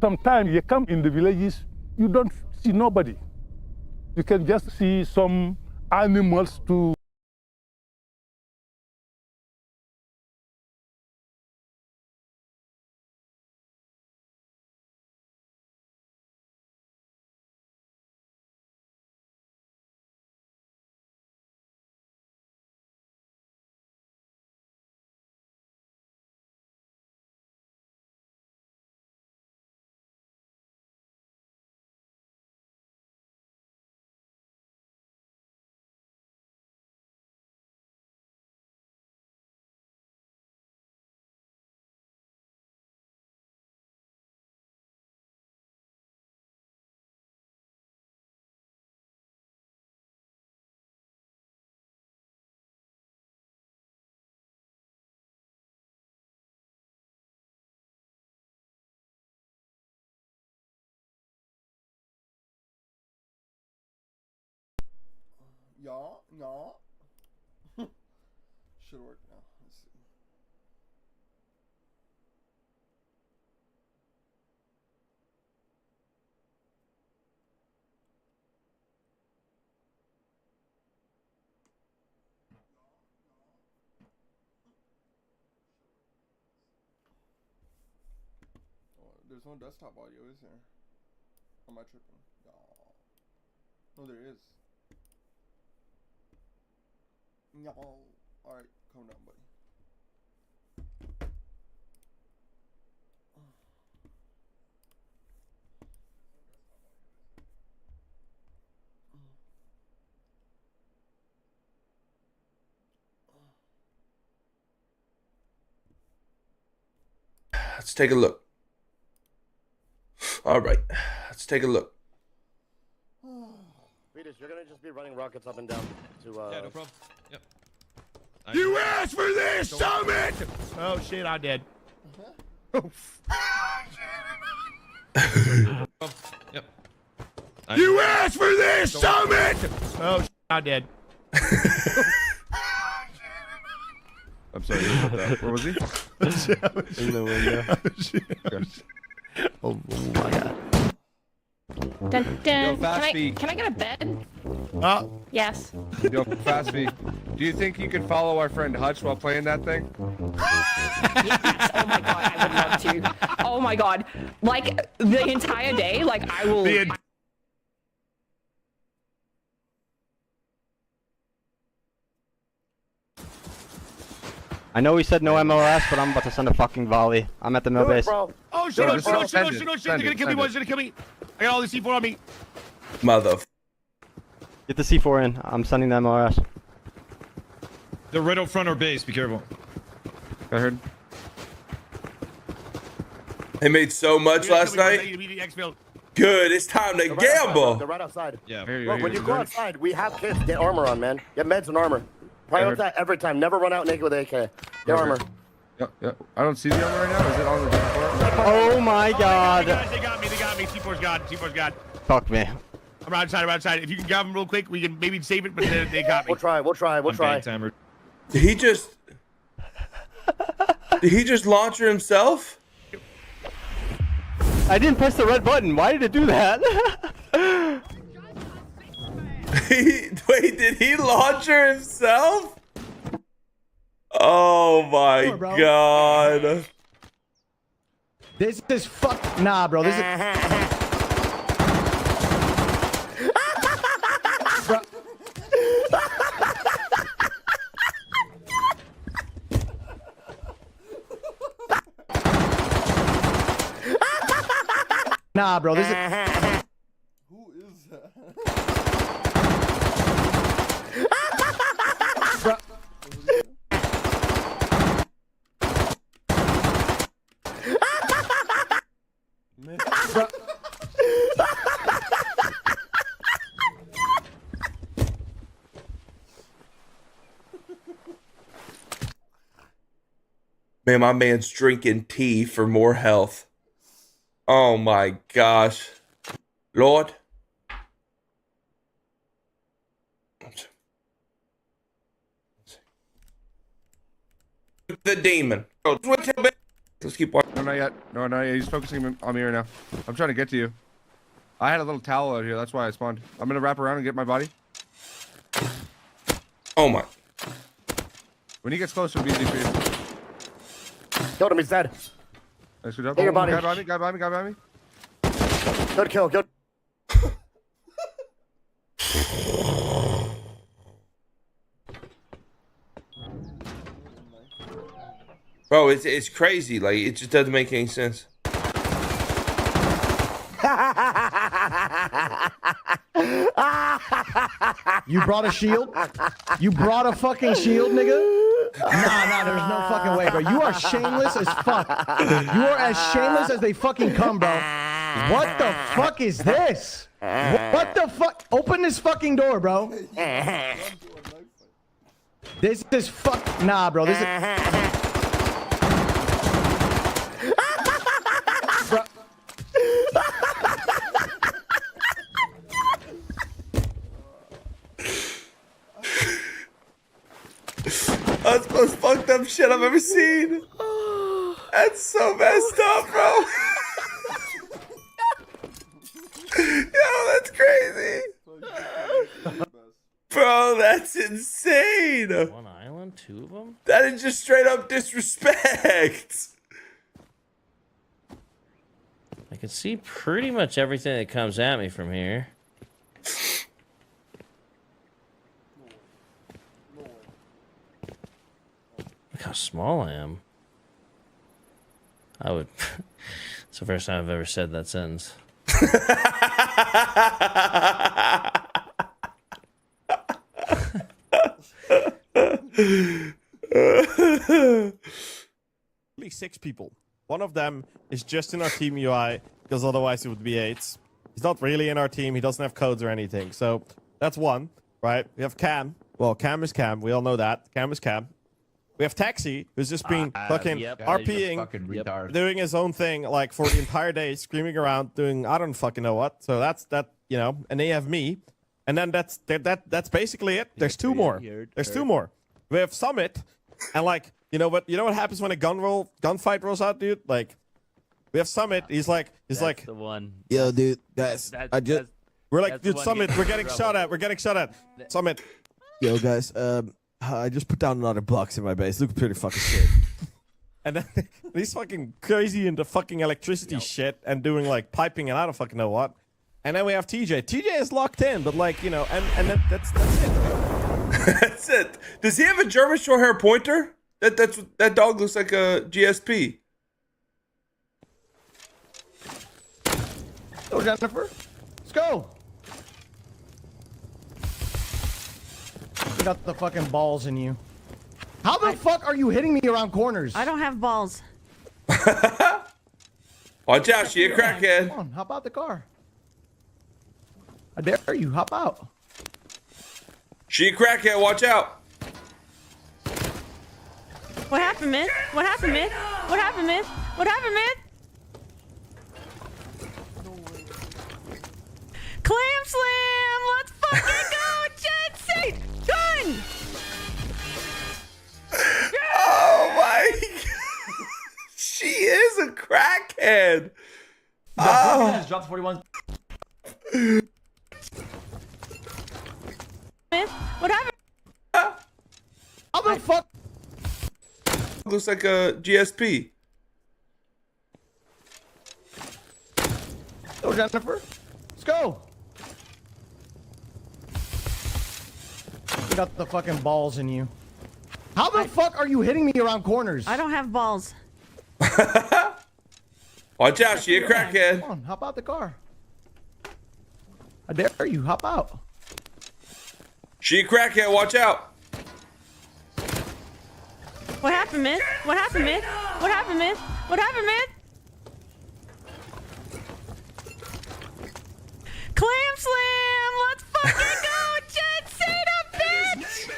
Sometimes you come in the villages, you don't see nobody. You can just see some animals to No. Should work now. Let's see. Oh, there's no desktop audio, is there? Or am I tripping? No, there is. No. Alright, calm down, buddy. Let's take a look. All right, let's take a look. Vetus, you're gonna just be running rockets up and down to Yeah, no problem. Yep. You asked for this, Summit! Oh shit, I'm dead. Yep. You asked for this, Summit! Oh shit, I'm dead. I'm sorry, where was he? In the window. Oh my god. Dun, dun. Yo, Fast Feet. Can I get a bed? Yes. Yo, Fast Feet. Do you think you could follow our friend Hutch while playing that thing? Yes. Oh my god, I would love to. Oh my god. Like the entire day, like I will. I know he said no MLS, but I'm about to send a fucking volley. I'm at the mill base. Oh shit, Yo, oh just shit, oh shit, send oh it, shit, oh shit, send they're gonna it, kill me, send boys, it. they're gonna kill me. I got all this C4 on me. Mother. Get the C4 in. I'm sending the MLS. They're right out front of our base. Be careful. I heard. They made so much last night. Good, it's time to gamble. They're right outside. Yeah. Look, when you go outside, we have kits. Get armor on, man. Get meds and armor. Prioritize every time. Never run out naked with AK. Get armor. Yeah. I don't see the armor right now. Is it on the floor? Oh my god. They got me. C4's gone. Fuck me. I'm outside. If you can grab them real quick, we can maybe save it, but they got me. We'll try. Timer. Did he just launch her himself? I didn't press the red button. Why did it do that? Wait, did he launch her himself? Oh my god. This is nah, bro. This is nah, bro. This is Who is that? Man, my man's drinking tea for more health. Oh my gosh. Lord. The demon. Let's keep watching. No, not yet. No, not yet. He's focusing on me right now. I'm trying to get to you. I had a little towel out here. That's why I spawned. I'm gonna wrap around and get my body. Oh my. When he gets closer, it'll be easy for you. Killed him. He's dead. Nice, good job. Get your body. Guy behind me. Guy behind me. Guy behind me. Good kill. Good. Bro, it's crazy. Like, it just doesn't make any sense. You brought a shield? You brought a fucking shield, nigga? Nah, there's no fucking way, bro. You are shameless as fuck. You are as shameless as they fucking come, bro. What the fuck is this? What the fuck? Open this fucking door, bro. This is fuck. Nah, bro. This is. Bro. That's the most fucked up shit I've ever seen. That's so messed up, bro. Yo, that's crazy. Bro, that's insane. One island, 2 of them? That is just straight up disrespect. I can see pretty much everything that comes at me from here. Look how small I am. I would... It's the first time I've ever said that sentence. Only 6 people. One of them is just in our team UI, because otherwise it would be 8. He's not really in our team. He doesn't have codes or anything. So that's one, right? We have Cam. Well, Cam is Cam. We all know that. Cam is Cam. We have Taxi, who's just been fucking RPing, doing his own thing, like, for the entire day, screaming around, doing I don't fucking know what. So that's that, you know. And then you have me, and then that's basically it. There's 2 more. There's 2 more. We have Summit, and like, you know what happens when a gunfight rolls out, dude? Like, we have Summit. He's like, the one. yo, dude, guys, we're like, dude, Summit, we're getting shot at. Summit, yo, guys, I just put down another box in my base. Look pretty fucking shit. And then he's fucking crazy into fucking electricity shit and doing like piping and I don't fucking know what. And then we have TJ. TJ is locked in, but like, you know, and that's it. That's it. Does he have a German short hair pointer? That dog looks like a GSP. Go, Jennifer. Let's go. You got the fucking balls in you. How the fuck are you hitting me around corners? I don't have balls. Watch out, she a crackhead. Come on, hop out the car. I dare you, hop out. She a crackhead, watch out. What happened, man? What happened, man? What happened, man? What happened, man? Clam slam! Let's fucking go! Jet Seat! Done! Oh my God. She is a crackhead. Oh. Dropped 41. Man, what happened? How the fuck? Looks like a GSP. Go, Jennifer. Let's go. You got the fucking balls in you. How the fuck are you hitting me around corners? I don't have balls. Watch out, she a crackhead. Come on, hop out the car. I dare you, hop out. She a crackhead, watch out. What happened, man? What happened, man? What happened, man? What happened, man? Clam slam! Let's fucking go! Jet Seat, bitch!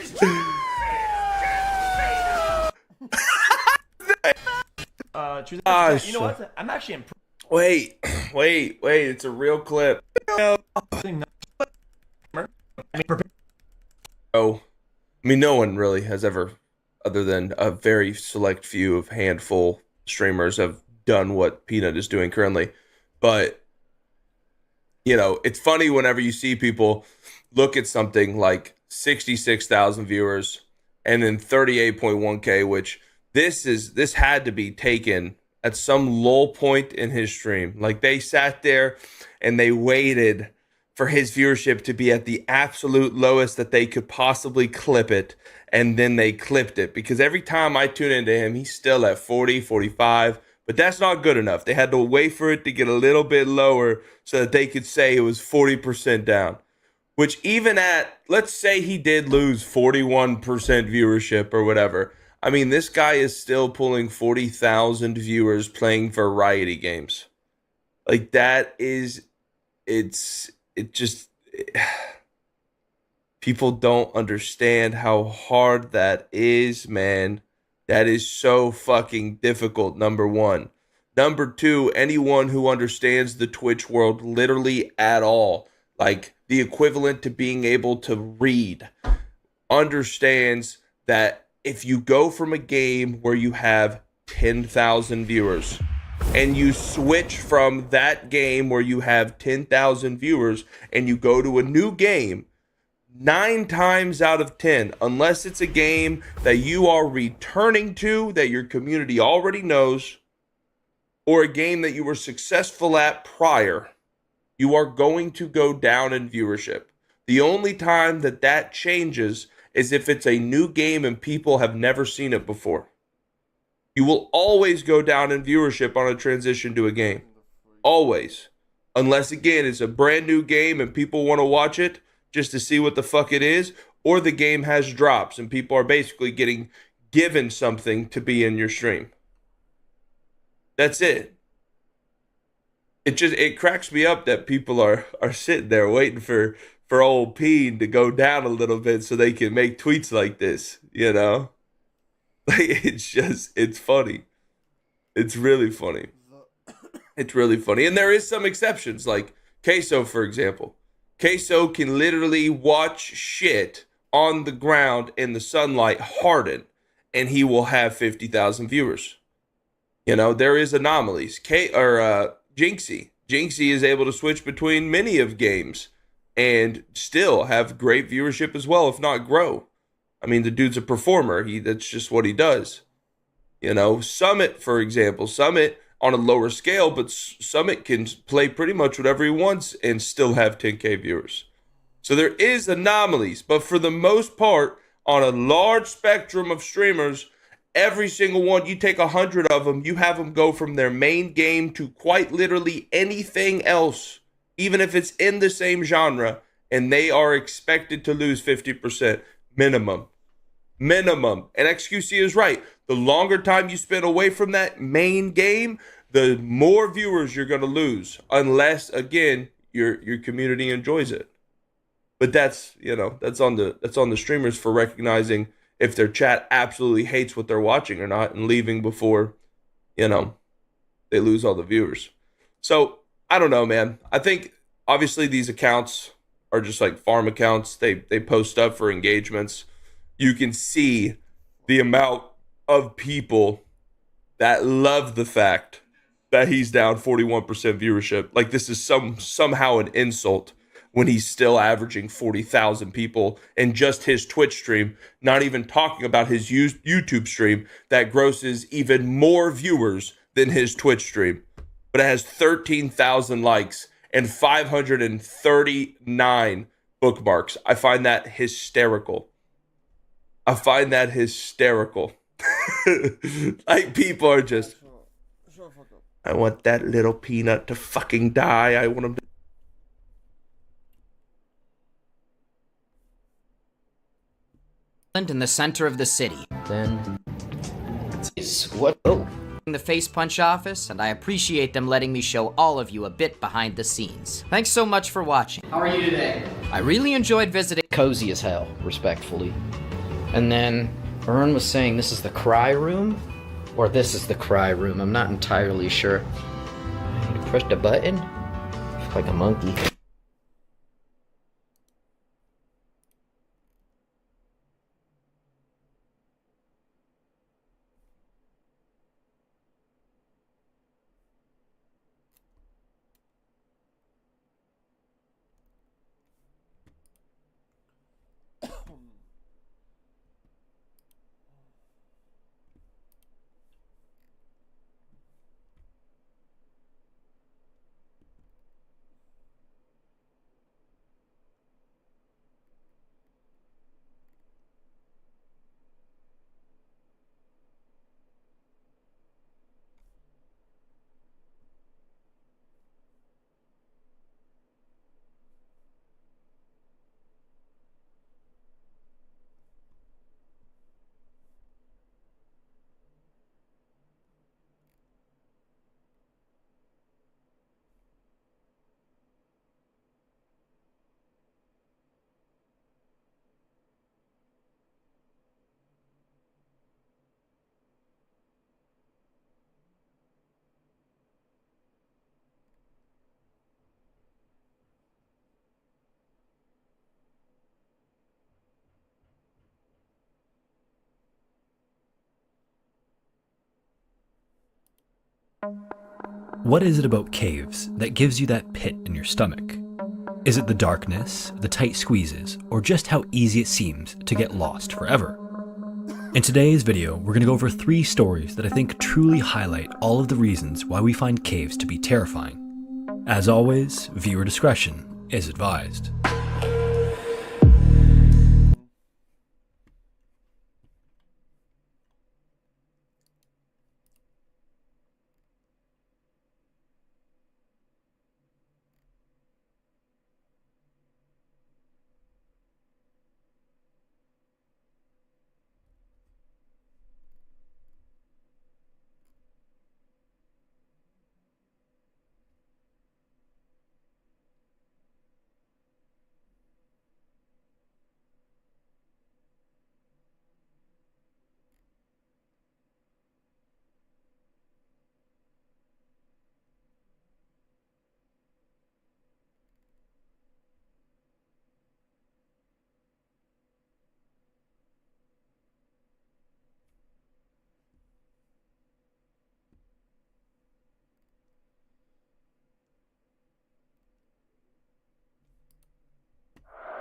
You know what? I'm actually impressed. Wait, it's a real clip. Oh, I mean, no one really has ever, other than a very select few of handful streamers have done what Peanut is doing currently. But, you know, it's funny whenever you see people look at something like 66,000 viewers and then 38.1K, which this had to be taken at some low point in his stream. Like, they sat there and they waited for his viewership to be at the absolute lowest that they could possibly clip it, and then they clipped it. Because every time I tune into him, he's still at 40, 45, but that's not good enough. They had to wait for it to get a little bit lower so that they could say it was 40% down. Which, even at, let's say he did lose 41% viewership or whatever, I mean, this guy is still pulling 40,000 viewers playing variety games. Like, that is, people don't understand how hard that is, man. That is so fucking difficult, number one. Number two, anyone who understands the Twitch world literally at all, like the equivalent to being able to read, understands that if you go from a game where you have 10,000 viewers and you switch from that game where you have 10,000 viewers and you go to a new game, 9 times out of 10, unless it's a game that you are returning to that your community already knows, or a game that you were successful at prior, you are going to go down in viewership. The only time that changes is if it's a new game and people have never seen it before. You will always go down in viewership on a transition to a game. Always. Unless, again, it's a brand new game and people want to watch it just to see what the fuck it is, or the game has drops and people are basically getting given something to be in your stream. That's it. It cracks me up that people are sitting there waiting for old Peen to go down a little bit so they can make tweets like this, you know? Like, it's funny. It's really funny. It's really funny. And there is some exceptions, like Queso, for example. Queso can literally watch shit on the ground in the sunlight harden, and he will have 50,000 viewers. You know, there is anomalies. Jinxie. Jinxie is able to switch between many of games and still have great viewership as well, if not grow. I mean, the dude's a performer. That's just what he does. You know, Summit, for example. Summit on a lower scale, but Summit can play pretty much whatever he wants and still have 10K viewers. So there is anomalies, but for the most part, on a large spectrum of streamers, every single one, you take 100 of them, you have them go from their main game to quite literally anything else, even if it's in the same genre, and they are expected to lose 50% minimum. Minimum. And XQC is right. The longer time you spend away from that main game, the more viewers you're going to lose, unless, again, your community enjoys it. But that's, you know, that's on the streamers for recognizing if their chat absolutely hates what they're watching or not, and leaving before, you know, they lose all the viewers. So I don't know, man. I think obviously these accounts are just like farm accounts. They post up for engagements. You can see the amount of people that love the fact that he's down 41% viewership. Like, this is somehow an insult when he's still averaging 40,000 people in just his Twitch stream, not even talking about his YouTube stream that grosses even more viewers than his Twitch stream. But it has 13,000 likes and 539 bookmarks. I find that hysterical. Like, people are just, I want that little peanut to fucking die. I want him to. In the center of the city. Then. What? Oh. The Face Punch office, and I appreciate them letting me show all of you a bit behind the scenes. Thanks so much for watching. How are you today? I really enjoyed visiting. Cozy as hell, respectfully. And then Ern was saying this is the cry room, or this is the cry room. I'm not entirely sure. You push the button like a monkey. What is it about caves that gives you that pit in your stomach? Is it the darkness, the tight squeezes, or just how easy it seems to get lost forever? In today's video, we're going to go over 3 stories that I think truly highlight all of the reasons why we find caves to be terrifying. As always, viewer discretion is advised.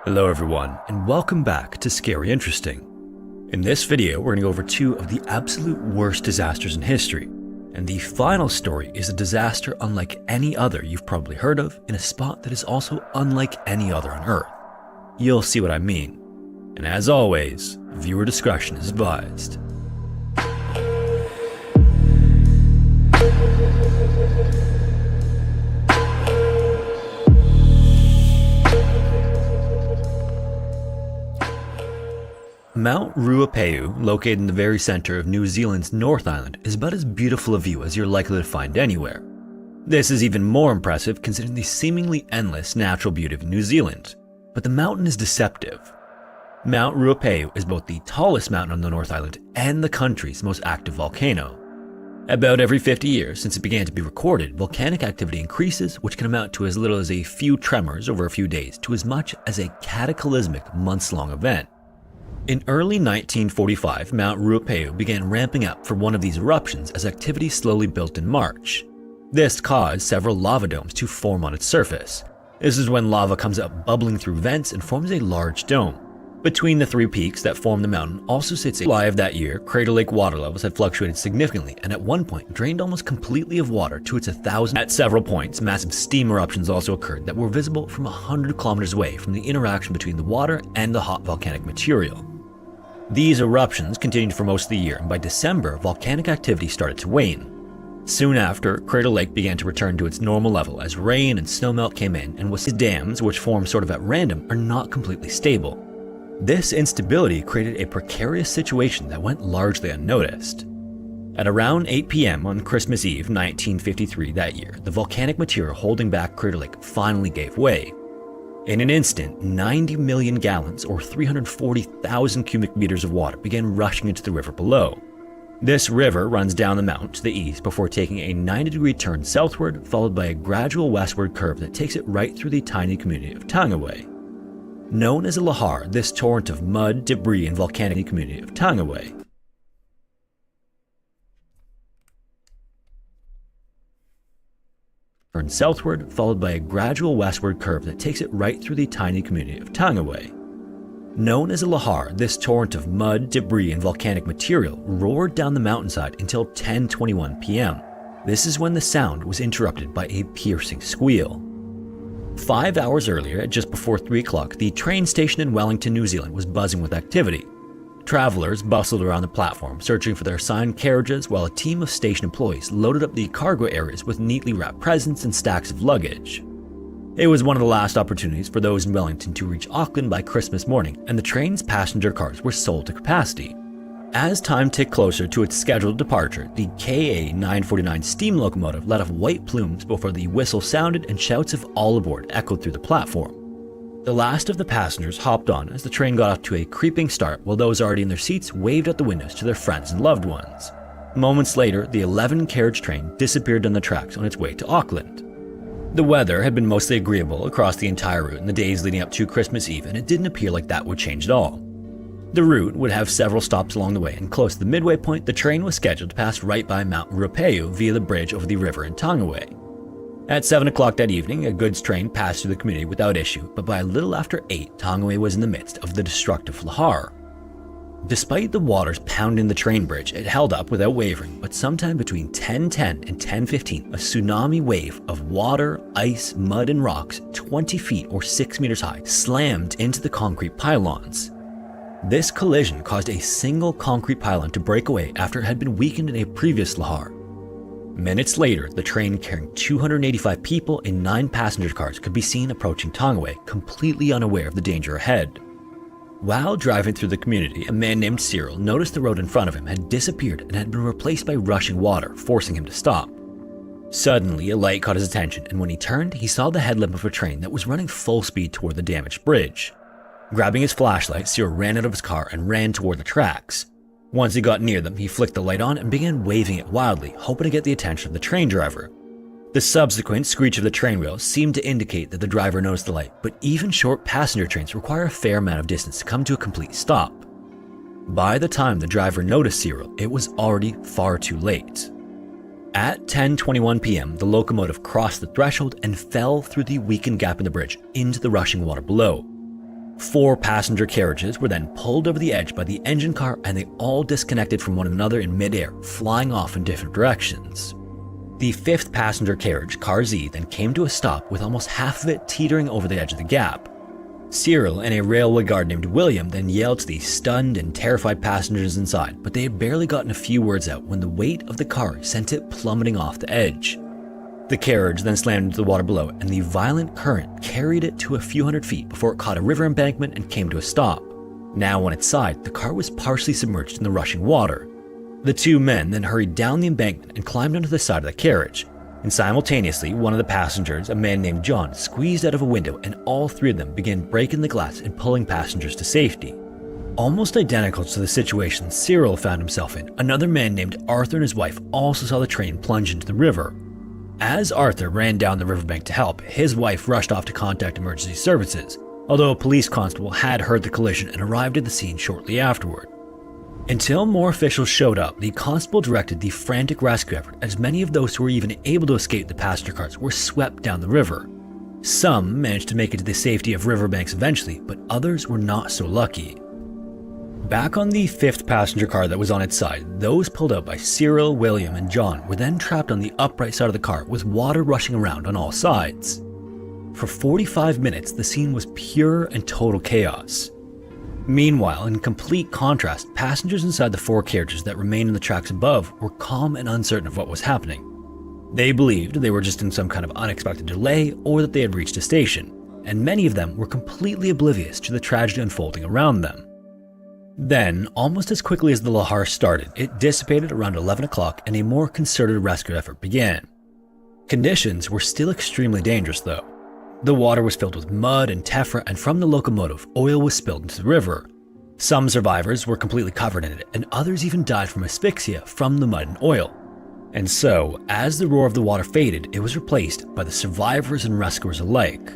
Hello everyone, and welcome back to Scary Interesting. In this video, we're going to go over 2 of the absolute worst disasters in history, and the final story is a disaster unlike any other you've probably heard of in a spot that is also unlike any other on Earth. You'll see what I mean. And as always, viewer discretion is advised. Mount Ruapehu, located in the very center of New Zealand's North Island, is about as beautiful a view as you're likely to find anywhere. This is even more impressive considering the seemingly endless natural beauty of New Zealand, but the mountain is deceptive. Mount Ruapehu is both the tallest mountain on the North Island and the country's most active volcano. About every 50 years since it began to be recorded, volcanic activity increases, which can amount to as little as a few tremors over a few days to as much as a cataclysmic months-long event. In early 1945, Mount Ruapehu began ramping up for one of these eruptions as activity slowly built in March. This caused several lava domes to form on its surface. This is when lava comes up bubbling through vents and forms a large dome. Between the 3 peaks that form the mountain also sits a July of that year, Crater Lake water levels had fluctuated significantly and at one point drained almost completely of water to its 1,000. At several points, massive steam eruptions also occurred that were visible from 100 kilometers away from the interaction between the water and the hot volcanic material. These eruptions continued for most of the year, and by December, volcanic activity started to wane. Soon after, Crater Lake began to return to its normal level as rain and snowmelt came in, and with dams, which form sort of at random, are not completely stable. This instability created a precarious situation that went largely unnoticed. At around 8 p.m. on Christmas Eve 1953 that year, the volcanic material holding back Crater Lake finally gave way. In an instant, 90 million gallons, or 340,000 cubic meters of water, began rushing into the river below. This river runs down the mountain to the east before taking a 90-degree turn southward, followed by a gradual westward curve that takes it right through the tiny community of Tangaway. Known as a lahar, this torrent of mud, debris, and volcanic community of Tangaway turns southward, followed by a gradual westward curve that takes it right through the tiny community of Tangaway. Known as a lahar, this torrent of mud, debris, and volcanic material roared down the mountainside until 10:21 p.m. This is when the sound was interrupted by a piercing squeal. 5 hours earlier, at just before 3 o'clock, the train station in Wellington, New Zealand was buzzing with activity. Travelers bustled around the platform, searching for their assigned carriages, while a team of station employees loaded up the cargo areas with neatly wrapped presents and stacks of luggage. It was one of the last opportunities for those in Wellington to reach Auckland by Christmas morning, and the train's passenger cars were sold to capacity. As time ticked closer to its scheduled departure, the KA 949 steam locomotive let off white plumes before the whistle sounded and shouts of "all aboard" echoed through the platform. The last of the passengers hopped on as the train got off to a creeping start, while those already in their seats waved out the windows to their friends and loved ones. Moments later, the 11-carriage train disappeared on the tracks on its way to Auckland. The weather had been mostly agreeable across the entire route in the days leading up to Christmas Eve, and it didn't appear like that would change at all. The route would have several stops along the way, and close to the midway point, the train was scheduled to pass right by Mount Ruapehu via the bridge over the river in Tongaway. At 7 o'clock that evening, a goods train passed through the community without issue, but by a little after 8, Tongaway was in the midst of the destructive Lahar. Despite the waters pounding the train bridge, it held up without wavering, but sometime between 10:10 and 10:15, a tsunami wave of water, ice, mud, and rocks 20 feet or 6 meters high slammed into the concrete pylons. This collision caused a single concrete pylon to break away after it had been weakened in a previous Lahar. Minutes later, the train carrying 285 people in 9 passenger cars could be seen approaching Tongaway, completely unaware of the danger ahead. While driving through the community, a man named Cyril noticed the road in front of him had disappeared and had been replaced by rushing water, forcing him to stop. Suddenly, a light caught his attention, and when he turned, he saw the headlamp of a train that was running full speed toward the damaged bridge. Grabbing his flashlight, Cyril ran out of his car and ran toward the tracks. Once he got near them, he flicked the light on and began waving it wildly, hoping to get the attention of the train driver. The subsequent screech of the train wheels seemed to indicate that the driver noticed the light, but even short passenger trains require a fair amount of distance to come to a complete stop. By the time the driver noticed Cyril, it was already far too late. At 10:21 p.m., the locomotive crossed the threshold and fell through the weakened gap in the bridge into the rushing water below. 4 passenger carriages were then pulled over the edge by the engine car, and they all disconnected from one another in midair, flying off in different directions. The 5th passenger carriage, Car Z, then came to a stop with almost half of it teetering over the edge of the gap. Cyril and a railway guard named William then yelled to the stunned and terrified passengers inside, but they had barely gotten a few words out when the weight of the car sent it plummeting off the edge. The carriage then slammed into the water below, and the violent current carried it to a few hundred feet before it caught a river embankment and came to a stop. Now on its side, the car was partially submerged in the rushing water. The 2 men then hurried down the embankment and climbed onto the side of the carriage, and simultaneously one of the passengers, a man named John, squeezed out of a window, and all 3 of them began breaking the glass and pulling passengers to safety. Almost identical to the situation Cyril found himself in, another man named Arthur and his wife also saw the train plunge into the river. As Arthur ran down the riverbank to help, his wife rushed off to contact emergency services, although a police constable had heard the collision and arrived at the scene shortly afterward. Until more officials showed up, the constable directed the frantic rescue effort, as many of those who were even able to escape the passenger cars were swept down the river. Some managed to make it to the safety of riverbanks eventually, but others were not so lucky. Back on the 5th passenger car that was on its side, those pulled out by Cyril, William, and John were then trapped on the upright side of the car with water rushing around on all sides. For 45 minutes, the scene was pure and total chaos. Meanwhile, in complete contrast, passengers inside the 4 carriages that remained in the tracks above were calm and uncertain of what was happening. They believed they were just in some kind of unexpected delay or that they had reached a station, and many of them were completely oblivious to the tragedy unfolding around them. Then, almost as quickly as the Lahar started, it dissipated around 11 o'clock and a more concerted rescue effort began. Conditions were still extremely dangerous though. The water was filled with mud and tephra, and from the locomotive, oil was spilled into the river. Some survivors were completely covered in it, and others even died from asphyxia from the mud and oil. And so, as the roar of the water faded, it was replaced by the survivors and rescuers alike.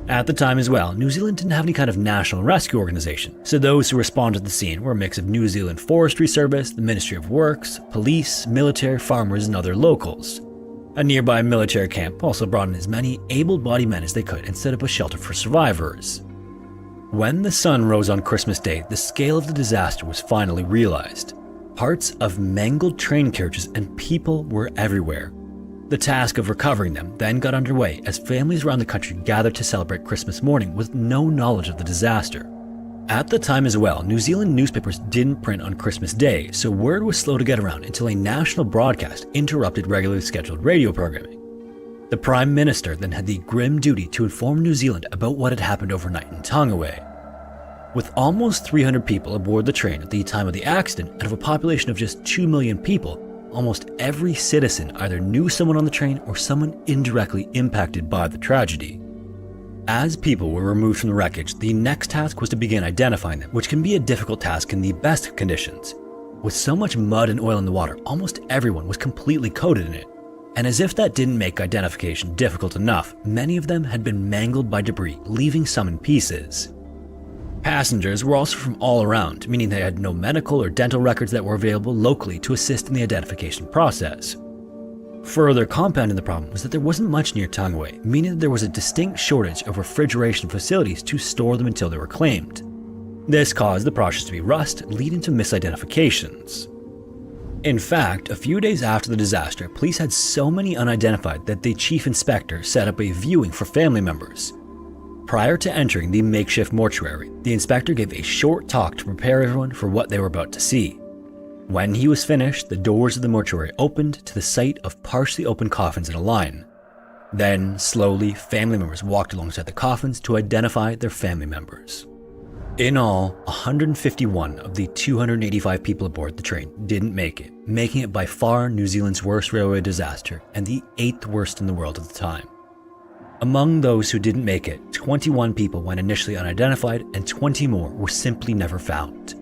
At the time as well, New Zealand didn't have any kind of national rescue organization, so those who responded to the scene were a mix of New Zealand Forestry Service, the Ministry of Works, police, military, farmers, and other locals. A nearby military camp also brought in as many able-bodied men as they could and set up a shelter for survivors. When the sun rose on Christmas Day, the scale of the disaster was finally realized. Parts of mangled train carriages and people were everywhere. The task of recovering them then got underway as families around the country gathered to celebrate Christmas morning with no knowledge of the disaster. At the time as well, New Zealand newspapers didn't print on Christmas Day, so word was slow to get around until a national broadcast interrupted regularly scheduled radio programming. The Prime Minister then had the grim duty to inform New Zealand about what had happened overnight in Tongaway. With almost 300 people aboard the train at the time of the accident, out of a population of just 2 million people, almost every citizen either knew someone on the train or someone indirectly impacted by the tragedy. As people were removed from the wreckage, the next task was to begin identifying them, which can be a difficult task in the best of conditions. With so much mud and oil in the water, almost everyone was completely coated in it. And as if that didn't make identification difficult enough, many of them had been mangled by debris, leaving some in pieces. Passengers were also from all around, meaning they had no medical or dental records that were available locally to assist in the identification process. Further compounding the problem was that there wasn't much near Tongwei, meaning that there was a distinct shortage of refrigeration facilities to store them until they were claimed. This caused the process to be rushed, leading to misidentifications. In fact, a few days after the disaster, police had so many unidentified that the chief inspector set up a viewing for family members. Prior to entering the makeshift mortuary, the inspector gave a short talk to prepare everyone for what they were about to see. When he was finished, the doors of the mortuary opened to the sight of partially open coffins in a line. Then, slowly, family members walked alongside the coffins to identify their family members. In all, 151 of the 285 people aboard the train didn't make it, making it by far New Zealand's worst railway disaster and the 8th worst in the world at the time. Among those who didn't make it, 21 people went initially unidentified and 20 more were simply never found.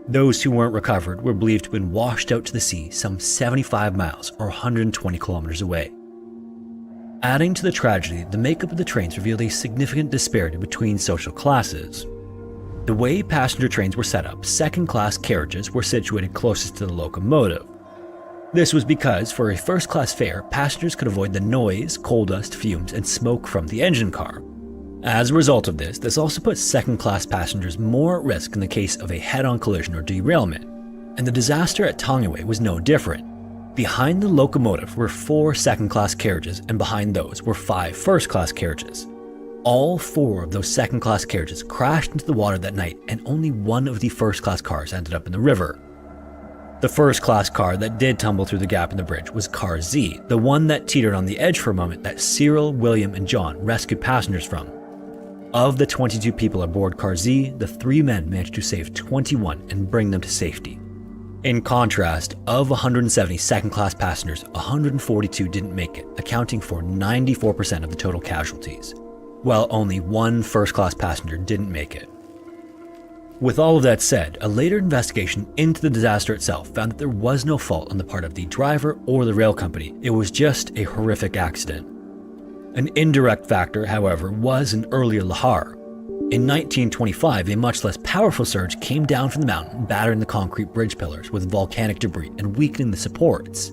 Those who weren't recovered were believed to have been washed out to the sea some 75 miles or 120 kilometers away. Adding to the tragedy, the makeup of the trains revealed a significant disparity between social classes. The way passenger trains were set up, second-class carriages were situated closest to the locomotive. This was because, for a first-class fare, passengers could avoid the noise, coal dust, fumes, and smoke from the engine car. As a result of this also put second-class passengers more at risk in the case of a head-on collision or derailment, and the disaster at Tongwei was no different. Behind the locomotive were 4 second-class carriages, and behind those were 5 first-class carriages. All 4 of those second-class carriages crashed into the water that night, and only one of the first-class cars ended up in the river. The first-class car that did tumble through the gap in the bridge was Car Z, the one that teetered on the edge for a moment that Cyril, William, and John rescued passengers from. Of the 22 people aboard Car Z, the 3 men managed to save 21 and bring them to safety. In contrast, of 170 second-class passengers, 142 didn't make it, accounting for 94% of the total casualties, while only 1 first-class passenger didn't make it. With all of that said, a later investigation into the disaster itself found that there was no fault on the part of the driver or the rail company. It was just a horrific accident. An indirect factor, however, was an earlier lahar. In 1925, a much less powerful surge came down from the mountain, battering the concrete bridge pillars with volcanic debris and weakening the supports.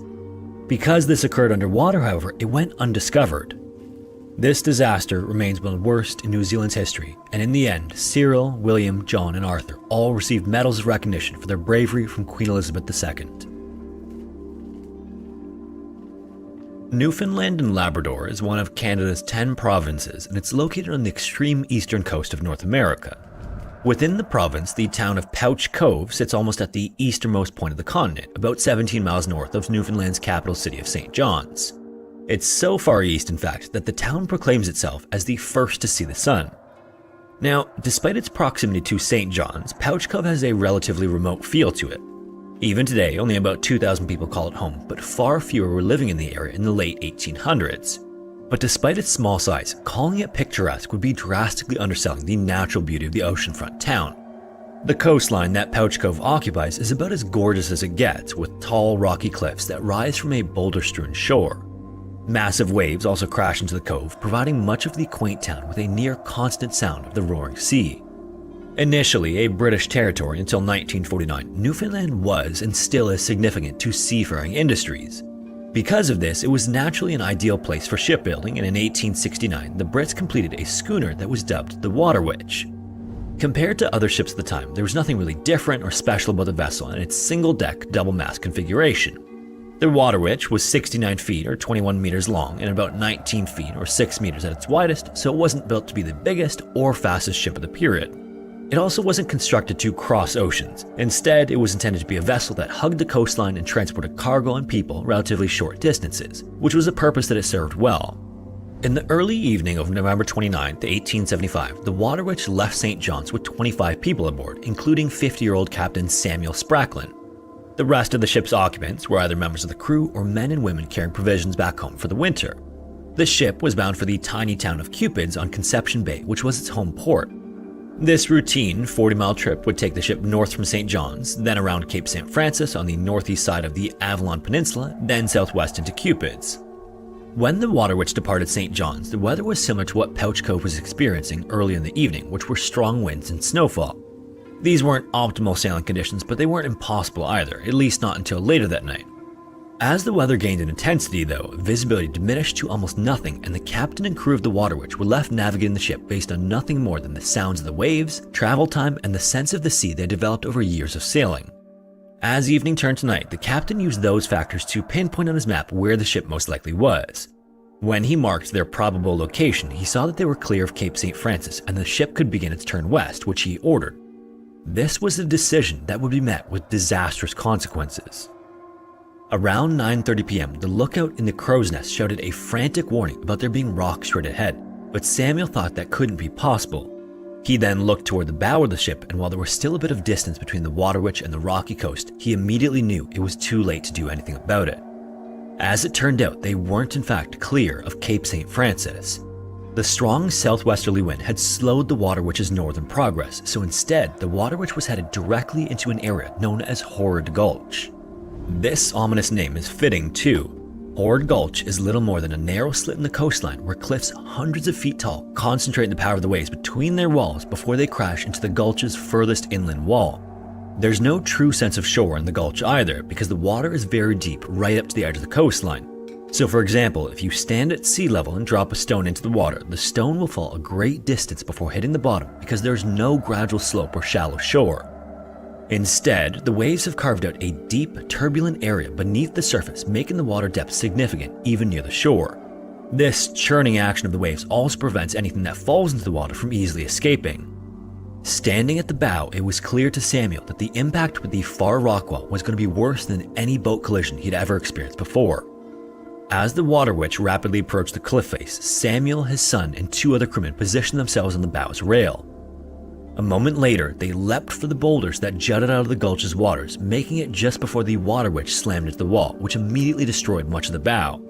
Because this occurred underwater, however, it went undiscovered. This disaster remains one of the worst in New Zealand's history, and in the end, Cyril, William, John, and Arthur all received medals of recognition for their bravery from Queen Elizabeth II. Newfoundland and Labrador is one of Canada's 10 provinces, and it's located on the extreme eastern coast of North America. Within the province, the town of Pouch Cove sits almost at the easternmost point of the continent, about 17 miles north of Newfoundland's capital city of St. John's. It's so far east, in fact, that the town proclaims itself as the first to see the sun. Now, despite its proximity to St. John's, Pouch Cove has a relatively remote feel to it. Even today, only about 2,000 people call it home, but far fewer were living in the area in the late 1800s. But despite its small size, calling it picturesque would be drastically underselling the natural beauty of the oceanfront town. The coastline that Pouch Cove occupies is about as gorgeous as it gets, with tall, rocky cliffs that rise from a boulder-strewn shore. Massive waves also crash into the cove, providing much of the quaint town with a near constant sound of the roaring sea. Initially a British territory until 1949, Newfoundland was and still is significant to seafaring industries. Because of this, it was naturally an ideal place for shipbuilding, and in 1869, the Brits completed a schooner that was dubbed the Water Witch. Compared to other ships at the time, there was nothing really different or special about the vessel and its single-deck, double-mast configuration. The Water Witch was 69 feet or 21 meters long and about 19 feet or 6 meters at its widest, so it wasn't built to be the biggest or fastest ship of the period. It also wasn't constructed to cross oceans. Instead, it was intended to be a vessel that hugged the coastline and transported cargo and people relatively short distances, which was a purpose that it served well. In the early evening of November 29, 1875, the Water Witch left St. John's with 25 people aboard, including 50-year-old Captain Samuel Spracklin. The rest of the ship's occupants were either members of the crew or men and women carrying provisions back home for the winter. The ship was bound for the tiny town of Cupids on Conception Bay, which was its home port. This routine 40-mile trip would take the ship north from St. John's, then around Cape St. Francis on the northeast side of the Avalon Peninsula, then southwest into Cupids. When the Water Witch departed St. John's, the weather was similar to what Pouch Cove was experiencing early in the evening, which were strong winds and snowfall. These weren't optimal sailing conditions, but they weren't impossible either, at least not until later that night. As the weather gained in intensity, though, visibility diminished to almost nothing, and the captain and crew of the Water Witch were left navigating the ship based on nothing more than the sounds of the waves, travel time, and the sense of the sea they developed over years of sailing. As evening turned to night, the captain used those factors to pinpoint on his map where the ship most likely was. When he marked their probable location, he saw that they were clear of Cape St. Francis and the ship could begin its turn west, which he ordered. This was a decision that would be met with disastrous consequences. Around 9:30 p.m., the lookout in the crow's nest shouted a frantic warning about there being rocks straight ahead, but Samuel thought that couldn't be possible. He then looked toward the bow of the ship, and while there was still a bit of distance between the Water Witch and the rocky coast, he immediately knew it was too late to do anything about it. As it turned out, they weren't in fact clear of Cape St. Francis. The strong southwesterly wind had slowed the Water Witch's northern progress, so instead, the Water Witch was headed directly into an area known as Horrid Gulch. This ominous name is fitting too. Horrid Gulch is little more than a narrow slit in the coastline where cliffs hundreds of feet tall concentrate the power of the waves between their walls before they crash into the gulch's furthest inland wall. There's no true sense of shore in the gulch either because the water is very deep right up to the edge of the coastline. So for example, if you stand at sea level and drop a stone into the water, the stone will fall a great distance before hitting the bottom because there's no gradual slope or shallow shore. Instead, the waves have carved out a deep, turbulent area beneath the surface, making the water depth significant even near the shore. This churning action of the waves also prevents anything that falls into the water from easily escaping. Standing at the bow, it was clear to Samuel that the impact with the far rock wall was going to be worse than any boat collision he'd ever experienced before. As the Water Witch rapidly approached the cliff face, Samuel, his son, and two other crewmen positioned themselves on the bow's rail. A moment later, they leapt for the boulders that jutted out of the gulch's waters, making it just before the Water Witch slammed into the wall, which immediately destroyed much of the bow.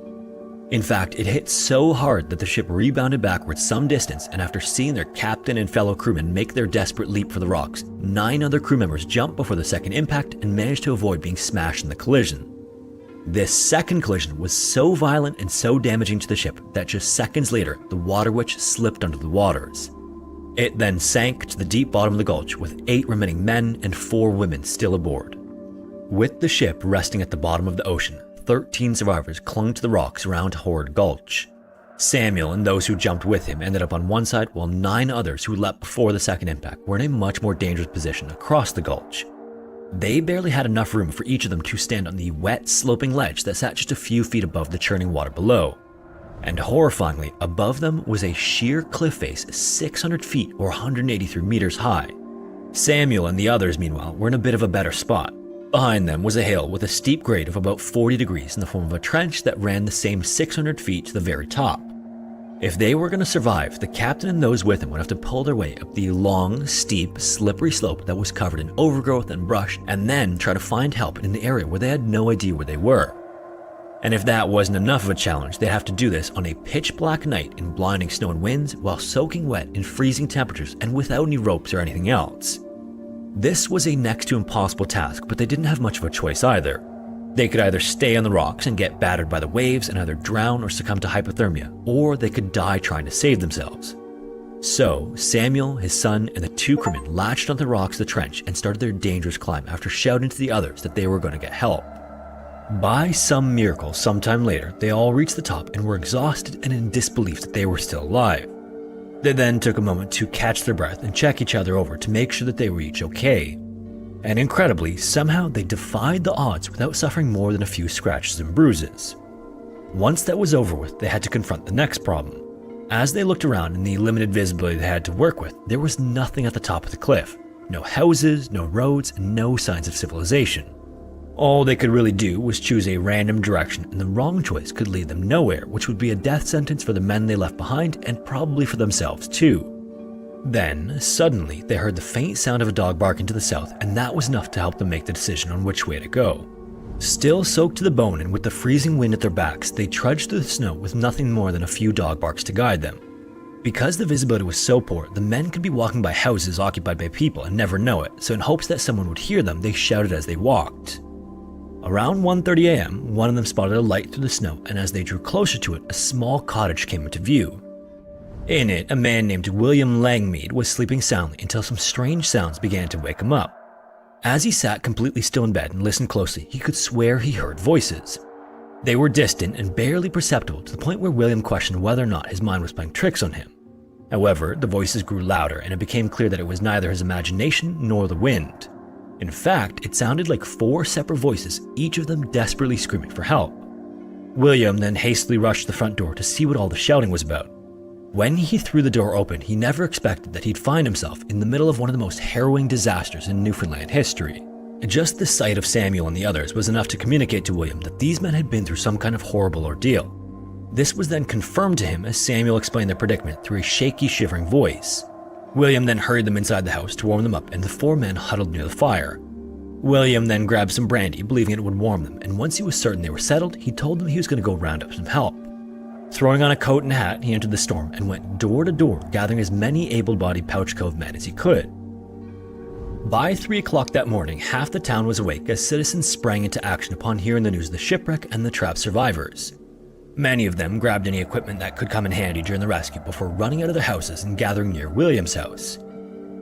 In fact, it hit so hard that the ship rebounded backwards some distance, and after seeing their captain and fellow crewmen make their desperate leap for the rocks, 9 other crew members jumped before the second impact and managed to avoid being smashed in the collision. This second collision was so violent and so damaging to the ship that just seconds later, the Water Witch slipped under the waters. It then sank to the deep bottom of the gulch with 8 remaining men and 4 women still aboard. With the ship resting at the bottom of the ocean, 13 survivors clung to the rocks around Horde Gulch. Samuel and those who jumped with him ended up on one side, while 9 others who leapt before the second impact were in a much more dangerous position across the gulch. They barely had enough room for each of them to stand on the wet, sloping ledge that sat just a few feet above the churning water below. And horrifyingly, above them was a sheer cliff face 600 feet or 183 meters high. Samuel and the others, meanwhile, were in a bit of a better spot. Behind them was a hill with a steep grade of about 40 degrees in the form of a trench that ran the same 600 feet to the very top. If they were going to survive, the captain and those with him would have to pull their way up the long, steep, slippery slope that was covered in overgrowth and brush, and then try to find help in the area where they had no idea where they were. And if that wasn't enough of a challenge, they'd have to do this on a pitch-black night in blinding snow and winds while soaking wet in freezing temperatures and without any ropes or anything else. This was a next to impossible task, but they didn't have much of a choice either. They could either stay on the rocks and get battered by the waves and either drown or succumb to hypothermia, or they could die trying to save themselves. So, Samuel, his son, and the 2 crewmen latched on the rocks of the trench and started their dangerous climb after shouting to the others that they were going to get help. By some miracle, sometime later, they all reached the top and were exhausted and in disbelief that they were still alive. They then took a moment to catch their breath and check each other over to make sure that they were each okay. And incredibly, somehow they defied the odds without suffering more than a few scratches and bruises. Once that was over with, they had to confront the next problem. As they looked around in the limited visibility they had to work with, there was nothing at the top of the cliff. No houses, no roads, and no signs of civilization. All they could really do was choose a random direction, and the wrong choice could lead them nowhere, which would be a death sentence for the men they left behind and probably for themselves too. Then, suddenly, they heard the faint sound of a dog barking to the south, and that was enough to help them make the decision on which way to go. Still soaked to the bone and with the freezing wind at their backs, they trudged through the snow with nothing more than a few dog barks to guide them. Because the visibility was so poor, the men could be walking by houses occupied by people and never know it, so in hopes that someone would hear them, they shouted as they walked. Around 1:30 a.m., one of them spotted a light through the snow, and as they drew closer to it, a small cottage came into view. In it, a man named William Langmead was sleeping soundly until some strange sounds began to wake him up. As he sat completely still in bed and listened closely, he could swear he heard voices. They were distant and barely perceptible to the point where William questioned whether or not his mind was playing tricks on him. However, the voices grew louder and it became clear that it was neither his imagination nor the wind. In fact, it sounded like 4 separate voices, each of them desperately screaming for help. William then hastily rushed to the front door to see what all the shouting was about. When he threw the door open, he never expected that he'd find himself in the middle of one of the most harrowing disasters in Newfoundland history. Just the sight of Samuel and the others was enough to communicate to William that these men had been through some kind of horrible ordeal. This was then confirmed to him as Samuel explained their predicament through a shaky, shivering voice. William then hurried them inside the house to warm them up, and the 4 men huddled near the fire. William then grabbed some brandy, believing it would warm them, and once he was certain they were settled, he told them he was going to go round up some help. Throwing on a coat and hat, he entered the storm and went door to door, gathering as many able-bodied Pouch Cove men as he could. By 3 o'clock that morning, half the town was awake as citizens sprang into action upon hearing the news of the shipwreck and the trapped survivors. Many of them grabbed any equipment that could come in handy during the rescue before running out of their houses and gathering near William's house.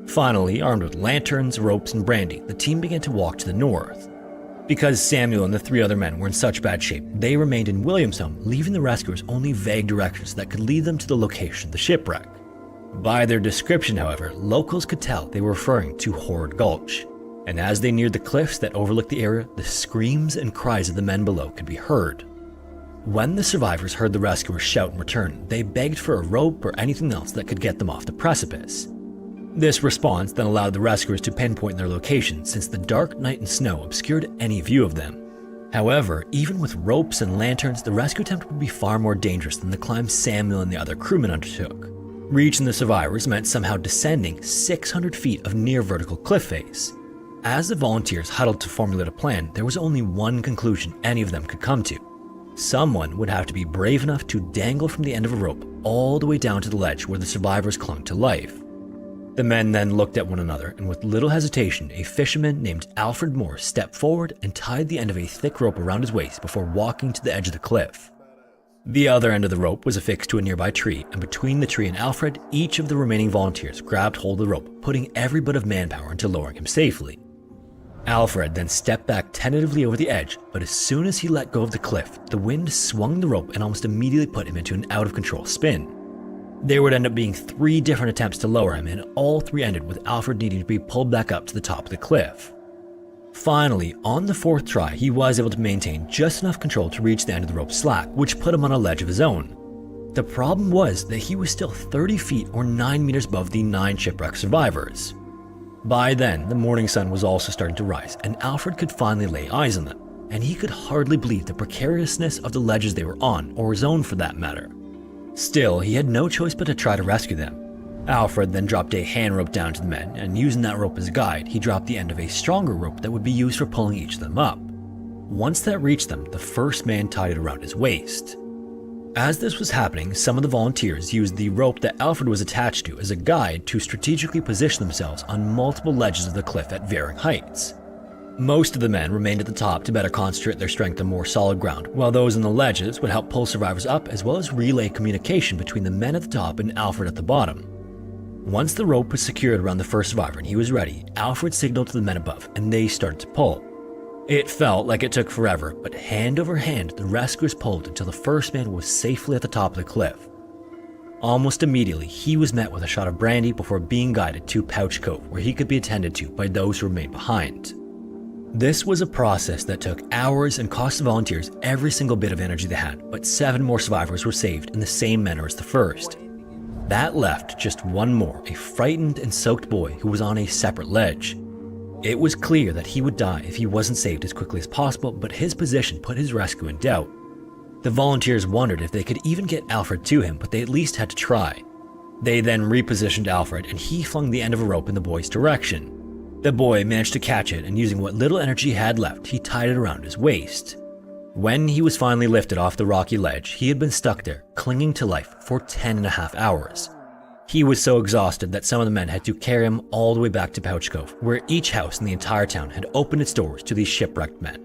Finally, armed with lanterns, ropes, and brandy, the team began to walk to the north. Because Samuel and the 3 other men were in such bad shape, they remained in William's home, leaving the rescuers only vague directions that could lead them to the location of the shipwreck. By their description, however, locals could tell they were referring to Horde Gulch, and as they neared the cliffs that overlooked the area, the screams and cries of the men below could be heard. When the survivors heard the rescuers shout in return, they begged for a rope or anything else that could get them off the precipice. This response then allowed the rescuers to pinpoint their location, since the dark night and snow obscured any view of them. However, even with ropes and lanterns, the rescue attempt would be far more dangerous than the climb Samuel and the other crewmen undertook. Reaching the survivors meant somehow descending 600 feet of near vertical cliff face. As the volunteers huddled to formulate a plan, there was only one conclusion any of them could come to. Someone would have to be brave enough to dangle from the end of a rope all the way down to the ledge where the survivors clung to life. The men then looked at one another, and with little hesitation, a fisherman named Alfred Moore stepped forward and tied the end of a thick rope around his waist before walking to the edge of the cliff. The other end of the rope was affixed to a nearby tree, and between the tree and Alfred, each of the remaining volunteers grabbed hold of the rope, putting every bit of manpower into lowering him safely. Alfred then stepped back tentatively over the edge, but as soon as he let go of the cliff, the wind swung the rope and almost immediately put him into an out-of-control spin. There would end up being 3 different attempts to lower him, and all 3 ended with Alfred needing to be pulled back up to the top of the cliff. Finally, on the 4th try, he was able to maintain just enough control to reach the end of the rope's slack, which put him on a ledge of his own. The problem was that he was still 30 feet or 9 meters above the 9 shipwreck survivors. By then, the morning sun was also starting to rise, and Alfred could finally lay eyes on them, and he could hardly believe the precariousness of the ledges they were on, or his own for that matter. Still, he had no choice but to try to rescue them. Alfred then dropped a hand rope down to the men, and using that rope as a guide, he dropped the end of a stronger rope that would be used for pulling each of them up. Once that reached them, the first man tied it around his waist. As this was happening, some of the volunteers used the rope that Alfred was attached to as a guide to strategically position themselves on multiple ledges of the cliff at varying heights. Most of the men remained at the top to better concentrate their strength on more solid ground, while those on the ledges would help pull survivors up as well as relay communication between the men at the top and Alfred at the bottom. Once the rope was secured around the first survivor and he was ready, Alfred signaled to the men above and they started to pull. It felt like it took forever, but hand over hand the rescuers pulled until the first man was safely at the top of the cliff. Almost immediately, he was met with a shot of brandy before being guided to Pouch Cove, where he could be attended to by those who remained behind. This was a process that took hours and cost the volunteers every single bit of energy they had, but 7 more survivors were saved in the same manner as the first. That left just one more, a frightened and soaked boy who was on a separate ledge. It was clear that he would die if he wasn't saved as quickly as possible, but his position put his rescue in doubt. The volunteers wondered if they could even get Alfred to him, but they at least had to try. They then repositioned Alfred, and he flung the end of a rope in the boy's direction. The boy managed to catch it, and using what little energy he had left, he tied it around his waist. When he was finally lifted off the rocky ledge, he had been stuck there, clinging to life for 10.5 hours. He was so exhausted that some of the men had to carry him all the way back to Pouch Cove, where each house in the entire town had opened its doors to these shipwrecked men.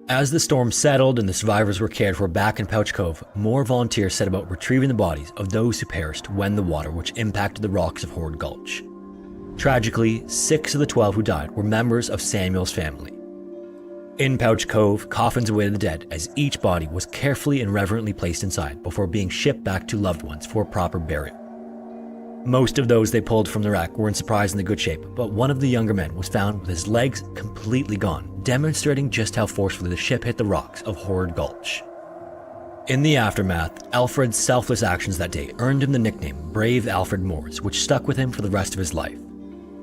As the storm settled and the survivors were cared for back in Pouch Cove, more volunteers set about retrieving the bodies of those who perished when the water which impacted the rocks of Horde Gulch. Tragically, 6 of the 12 who died were members of Samuel's family. In Pouch Cove, coffins awaited the dead as each body was carefully and reverently placed inside before being shipped back to loved ones for proper burial. Most of those they pulled from the wreck were in surprisingly good shape, but one of the younger men was found with his legs completely gone, demonstrating just how forcefully the ship hit the rocks of Horde Gulch. In the aftermath, Alfred's selfless actions that day earned him the nickname Brave Alfred Moores, which stuck with him for the rest of his life.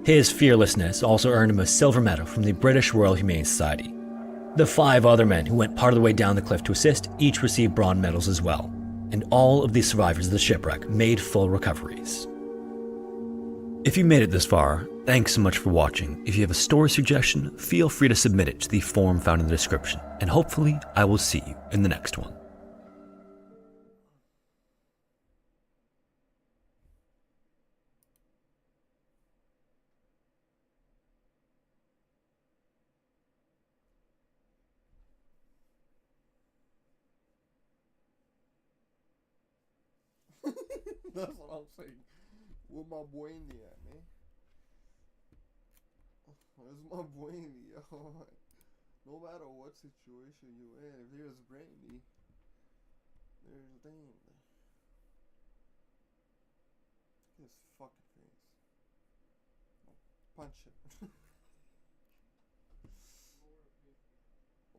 His fearlessness also earned him a silver medal from the British Royal Humane Society. The 5 other men who went part of the way down the cliff to assist each received bronze medals as well, and all of the survivors of the shipwreck made full recoveries. If you made it this far, thanks so much for watching. If you have a story suggestion, feel free to submit it to the form found in the description, and hopefully I will see you in the next one. That's what I'm saying. Where my Brandy at, man? Where's my Brandy, yo? No matter what situation you're in, if there's Brandy, there's danger. His fucking face. Punch it. Oh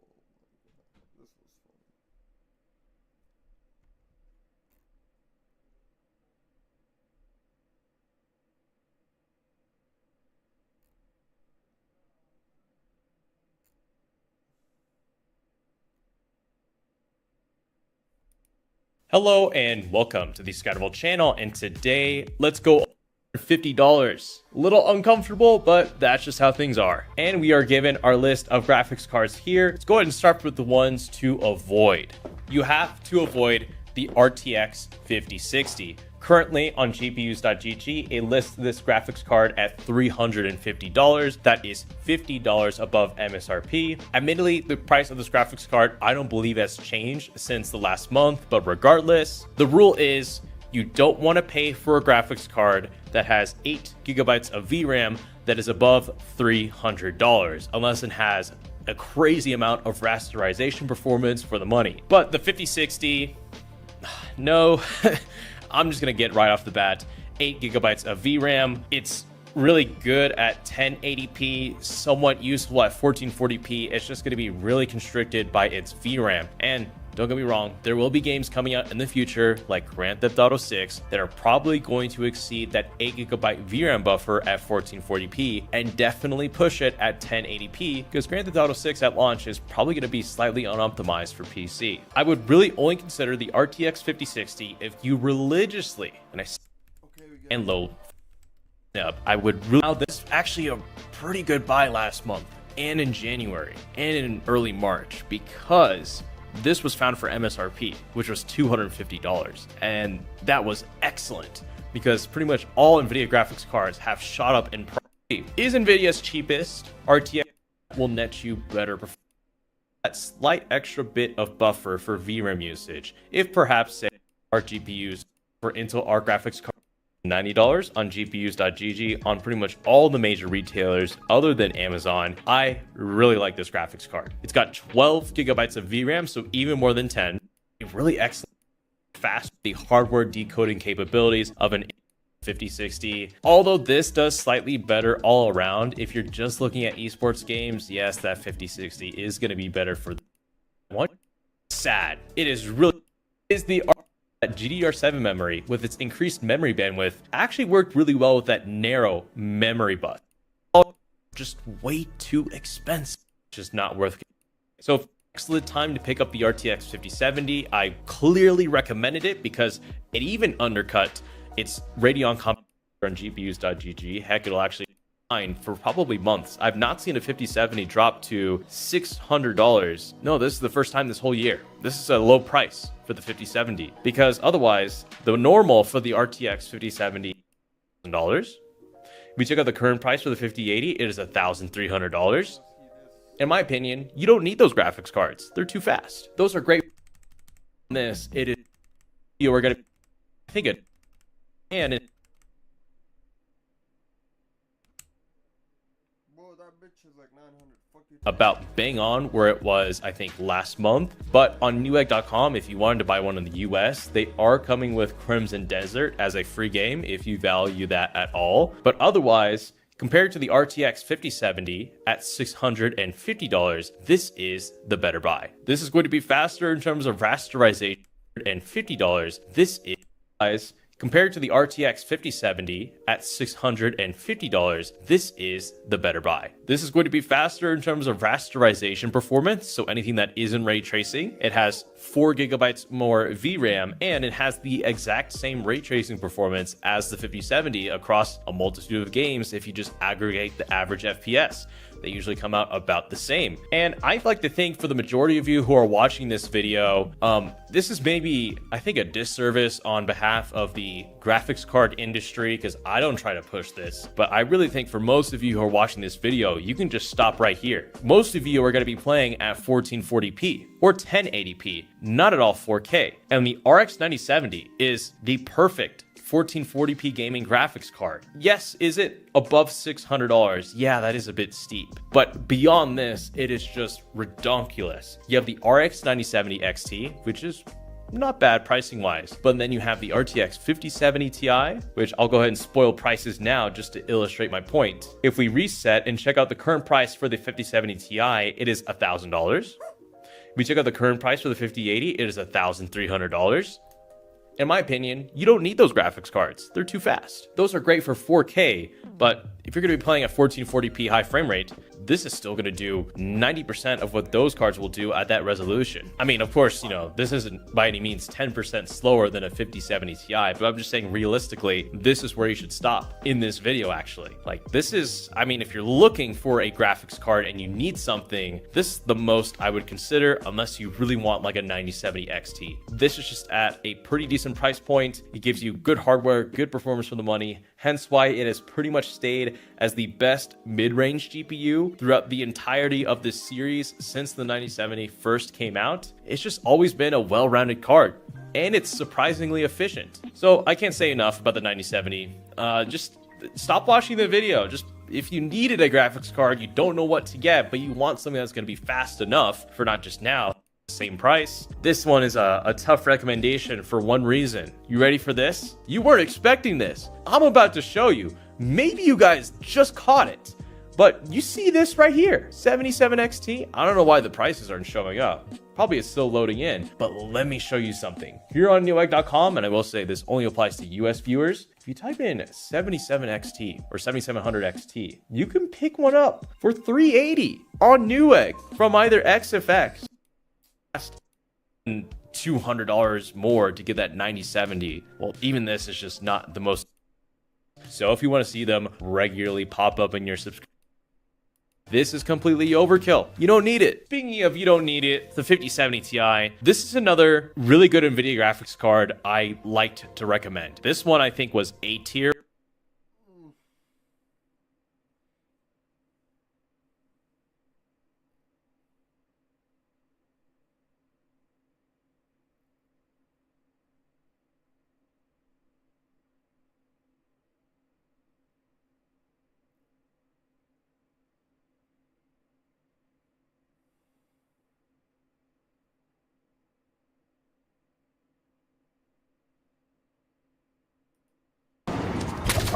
my god, this was funny. Hello and welcome to the Skydival channel, and today let's go $50. A little uncomfortable, but that's just how things are. And we are given our list of graphics cards here. Let's go ahead and start with the ones to avoid. You have to avoid the RTX 5060. Currently on GPUs.gg, it lists this graphics card at $350. That is $50 above MSRP. Admittedly, the price of this graphics card, I don't believe has changed since the last month, but regardless, the rule is you don't want to pay for a graphics card that has 8 gigabytes of VRAM that is above $300, unless it has a crazy amount of rasterization performance for the money. But the 5060, no, I'm just gonna get right off the bat, 8 gigabytes of VRAM. It's really good at 1080p, somewhat useful at 1440p. It's just gonna be really constricted by its VRAM. And don't get me wrong, there will be games coming out in the future, like Grand Theft Auto 6, that are probably going to exceed that 8 gigabyte VRAM buffer at 1440p and definitely push it at 1080p, because Grand Theft Auto 6 at launch is probably going to be slightly unoptimized for PC. I would really only consider the RTX 5060 if you religiously, and low up, I would really. Now, this is actually a pretty good buy last month, and in January, and in early March, because this was found for MSRP, which was $250, and that was excellent because pretty much all NVIDIA graphics cards have shot up in price. Is NVIDIA's cheapest? RTX will net you better performance. That slight extra bit of buffer for VRAM usage, if perhaps say our GPUs for Intel Arc graphics cards $90 on GPUs.gg on pretty much all the major retailers other than Amazon. I really like this graphics card. It's got 12 gigabytes of VRAM, so even more than 10. Really excellent, fast, the hardware decoding capabilities of an 5060. Although this does slightly better all around, if you're just looking at esports games, yes, that 5060 is going to be better for one. Sad. It is really the GDDR7 memory with its increased memory bandwidth actually worked really well with that narrow memory bus. Just way too expensive, just not worth it. So excellent time to pick up the RTX 5070. I clearly recommended it because it even undercut its Radeon competitor on GPUs.gg. Heck, it'll actually be for probably months. I've not seen a 5070 drop to $600. No, this is the first time this whole year. This is a low price for the 5070 because otherwise the normal for the RTX 5070 $1,000. We check out the current price for the 5080, it is $1,300. In my opinion, you don't need those graphics cards. They're too fast. Those are great. This, it is, you are going to think it, and it, about bang on where it was, I think, last month. But on Newegg.com, if you wanted to buy one in the US, they are coming with Crimson Desert as a free game if you value that at all. But otherwise, compared to the RTX 5070 at $650, this is the better buy. This is going to be faster in terms of rasterization, and $50, this is compared to the RTX 5070 at $650, this is the better buy. This is going to be faster in terms of rasterization performance, so anything that isn't ray tracing. It has 4 gigabytes more VRAM, and it has the exact same ray tracing performance as the 5070 across a multitude of games if you just aggregate the average FPS. They usually come out about the same. And I'd like to think for the majority of you who are watching this video, this is maybe, I think, a disservice on behalf of the graphics card industry, because I don't try to push this, but I really think for most of you who are watching this video, you can just stop right here. Most of you are going to be playing at 1440p or 1080p, not at all 4K. And the RX 9070 is the perfect 1440p gaming graphics card. Yes, is it above $600? Yeah, that is a bit steep. But beyond this, it is just redonkulous. You have the RX 9070 XT, which is not bad pricing wise, but then you have the RTX 5070 Ti, which I'll go ahead and spoil prices now just to illustrate my point. If we reset and check out the current price for the 5070 Ti, it is $1,000. We check out the current price for the 5080, it is $1,300. In my opinion, you don't need those graphics cards. They're too fast. Those are great for 4K, but if you're going to be playing at 1440p high frame rate, this is still going to do 90% of what those cards will do at that resolution. I mean, of course, you know, this isn't by any means 10% slower than a 5070 Ti, but I'm just saying realistically, this is where you should stop in this video actually. Like this is, I mean, if you're looking for a graphics card and you need something, this is the most I would consider unless you really want like a 9070 XT. This is just at a pretty decent price point. It gives you good hardware, good performance for the money, hence why it has pretty much stayed as the best mid-range GPU throughout the entirety of this series since the 9070 first came out. It's just always been a well-rounded card, and it's surprisingly efficient. So I can't say enough about the 9070. Just stop watching the video. Just if you needed a graphics card, you don't know what to get, but you want something that's going to be fast enough for not just now, same price. This one is a tough recommendation for one reason. You ready for this? You weren't expecting this. I'm about to show you. Maybe you guys just caught it, but you see this right here, 77 XT. I don't know why the prices aren't showing up. Probably it's still loading in, but let me show you something. Here on Newegg.com, and I will say this only applies to US viewers, if you type in 77 XT or 7700 XT, you can pick one up for $380 on Newegg from either XFX. $200 more to get that 9070. Well, even this is just not the most. So if you want to see them regularly pop up in your subscription, this is completely overkill. You don't need it. Speaking of you don't need it, the 5070 Ti, this is another really good NVIDIA graphics card I liked to recommend. This one I think was A tier.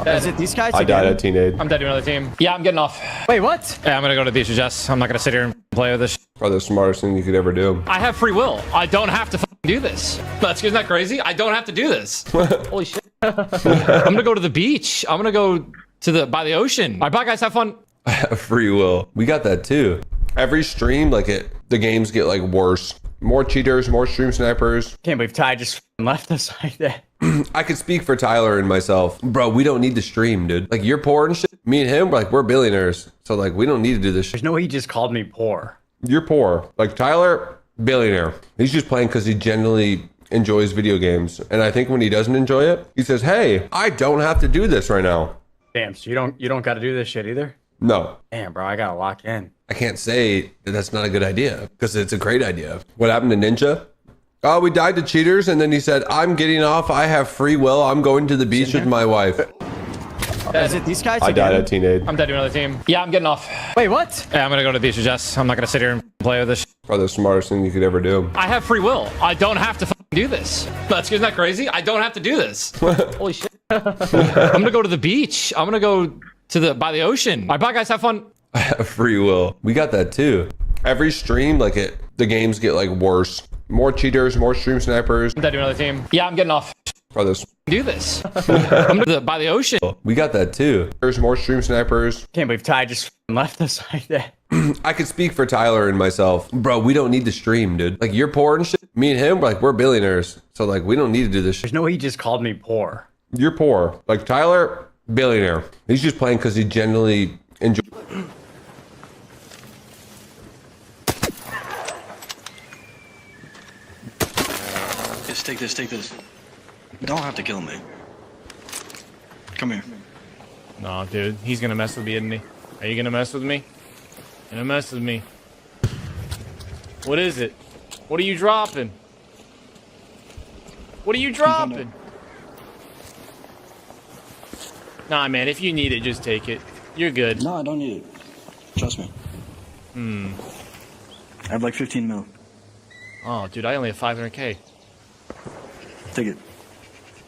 Is it these guys I again? died at teenage. I'm dead to another team. Yeah, I'm getting off. Wait, what? Yeah, I'm gonna go to the HHS. I'm not gonna sit here and play with this. Probably the smartest thing you could ever do. I have free will. I don't have to do this. Isn't that crazy? I don't have to do this. Holy shit. I'm gonna go to the beach. I'm gonna go to by the ocean. All right, bye guys, have fun. Free will. We got that too. Every stream, the games get like worse. More cheaters, more stream snipers. Can't believe Ty just left us like that. I could speak for Tyler and myself. Bro, we don't need to stream, dude. Like, you're poor and shit. Me and him, we're billionaires. So, we don't need to do this shit. There's no way he just called me poor. You're poor. Like, Tyler, billionaire. He's just playing because he genuinely enjoys video games. And I think when he doesn't enjoy it, he says, hey, I don't have to do this right now. Damn, so you don't got to do this shit either? No. Damn, bro, I gotta lock in. I can't say that that's not a good idea because it's a great idea. What happened to Ninja? Oh, we died to cheaters, and then he said, I'm getting off. I have free will. I'm going to the beach with my wife. Is it these guys I again? died at teenage. I'm dead to another team. Yeah, I'm getting off. Wait, what? Yeah, I'm gonna go to the HHS. I'm not gonna sit here and play with this. Probably the smartest thing you could ever do. I have free will. I don't have to do this. Isn't that crazy? I don't have to do this. Holy shit. I'm gonna go to the beach. I'm gonna go to by the ocean. All right, bye guys, have fun. Free will. We got that too. Every stream, the games get worse. More cheaters, more stream snipers. I'm dead to another team. Yeah, I'm getting off. Do this. I'm by the ocean. We got that too. There's more stream snipers. Can't believe Ty just left us like that. I could speak for Tyler and myself. Bro, we don't need to stream, dude. You're poor and shit. Me and him, we're billionaires. So, we don't need to do this shit. There's no way he just called me poor. You're poor. Tyler, billionaire. He's just playing because he genuinely enjoys. Take this. You don't have to kill me. Come here. No, dude. He's gonna mess with me, isn't he? Are you gonna mess with me? Gonna mess with me. What is it? What are you dropping? What are you dropping? Nah, man. If you need it, just take it. You're good. No, I don't need it. Trust me. I have 15 mil. Oh, dude. I only have 500K. Take it.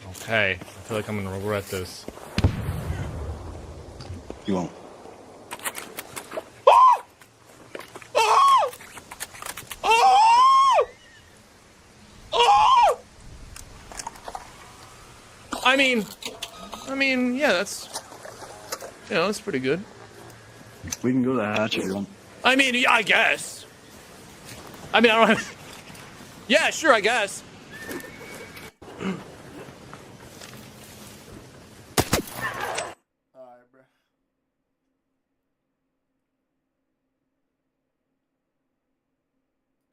Okay. I feel like I'm gonna regret this. You won't. I mean, yeah, that's pretty good. We can go to the hatch if you want. I mean, yeah, I guess. I mean, I don't have... Yeah, sure, I guess.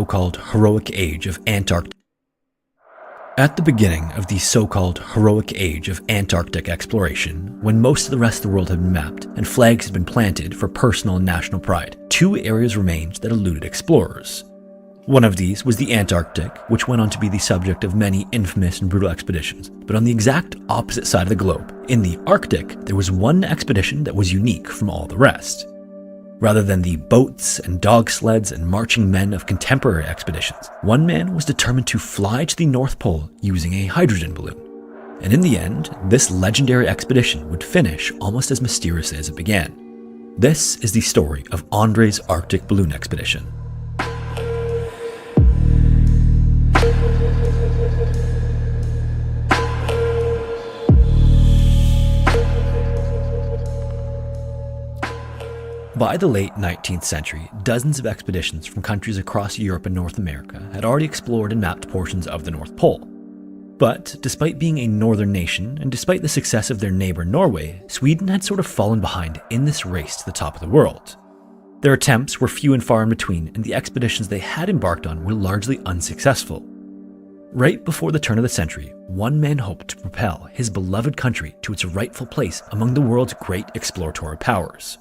So-called heroic age of Antarctic. At the beginning of the so-called heroic age of Antarctic exploration, when most of the rest of the world had been mapped and flags had been planted for personal and national pride, two areas remained that eluded explorers. One of these was the Antarctic, which went on to be the subject of many infamous and brutal expeditions. But on the exact opposite side of the globe, in the Arctic, there was one expedition that was unique from all the rest. Rather than the boats and dog sleds and marching men of contemporary expeditions, one man was determined to fly to the North Pole using a hydrogen balloon. And in the end, this legendary expedition would finish almost as mysteriously as it began. This is the story of Andre's Arctic Balloon Expedition. By the late 19th century, dozens of expeditions from countries across Europe and North America had already explored and mapped portions of the North Pole. But despite being a northern nation, and despite the success of their neighbor Norway, Sweden had sort of fallen behind in this race to the top of the world. Their attempts were few and far in between, and the expeditions they had embarked on were largely unsuccessful. Right before the turn of the century, one man hoped to propel his beloved country to its rightful place among the world's great exploratory powers.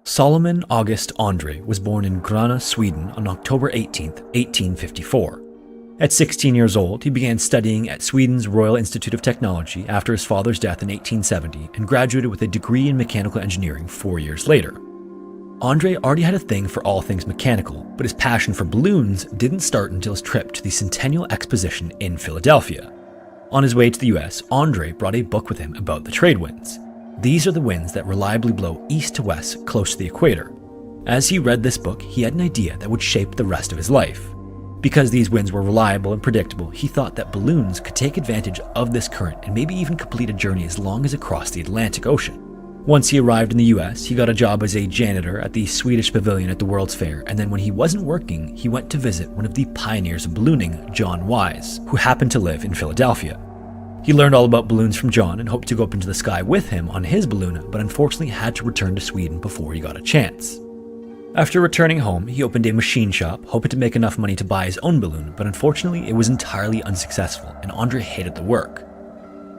Solomon August Andre was born in Grana, Sweden on October 18, 1854. At 16 years old, he began studying at Sweden's Royal Institute of Technology after his father's death in 1870 and graduated with a degree in mechanical engineering 4 years later. Andre already had a thing for all things mechanical, but his passion for balloons didn't start until his trip to the Centennial Exposition in Philadelphia. On his way to the US, Andre brought a book with him about the trade winds. These are the winds that reliably blow east to west close to the equator. As he read this book, he had an idea that would shape the rest of his life. Because these winds were reliable and predictable, he thought that balloons could take advantage of this current and maybe even complete a journey as long as it crossed the Atlantic Ocean. Once he arrived in the US, he got a job as a janitor at the Swedish Pavilion at the World's Fair, and then when he wasn't working, he went to visit one of the pioneers of ballooning, John Wise, who happened to live in Philadelphia. He learned all about balloons from John and hoped to go up into the sky with him on his balloon, but unfortunately had to return to Sweden before he got a chance. After returning home, he opened a machine shop, hoping to make enough money to buy his own balloon, but unfortunately it was entirely unsuccessful, and Andre hated the work.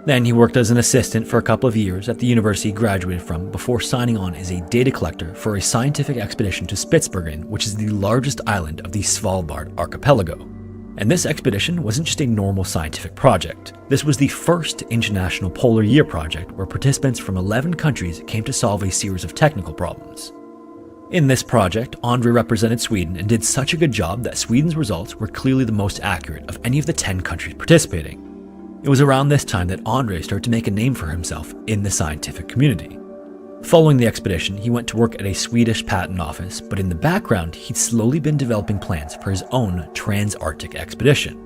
Then he worked as an assistant for a couple of years at the university he graduated from before signing on as a data collector for a scientific expedition to Spitsbergen, which is the largest island of the Svalbard archipelago. And this expedition wasn't just a normal scientific project. This was the first International Polar Year project where participants from 11 countries came to solve a series of technical problems. In this project, Andre represented Sweden and did such a good job that Sweden's results were clearly the most accurate of any of the 10 countries participating. It was around this time that Andre started to make a name for himself in the scientific community. Following the expedition, he went to work at a Swedish patent office, but in the background, he'd slowly been developing plans for his own trans-Arctic expedition.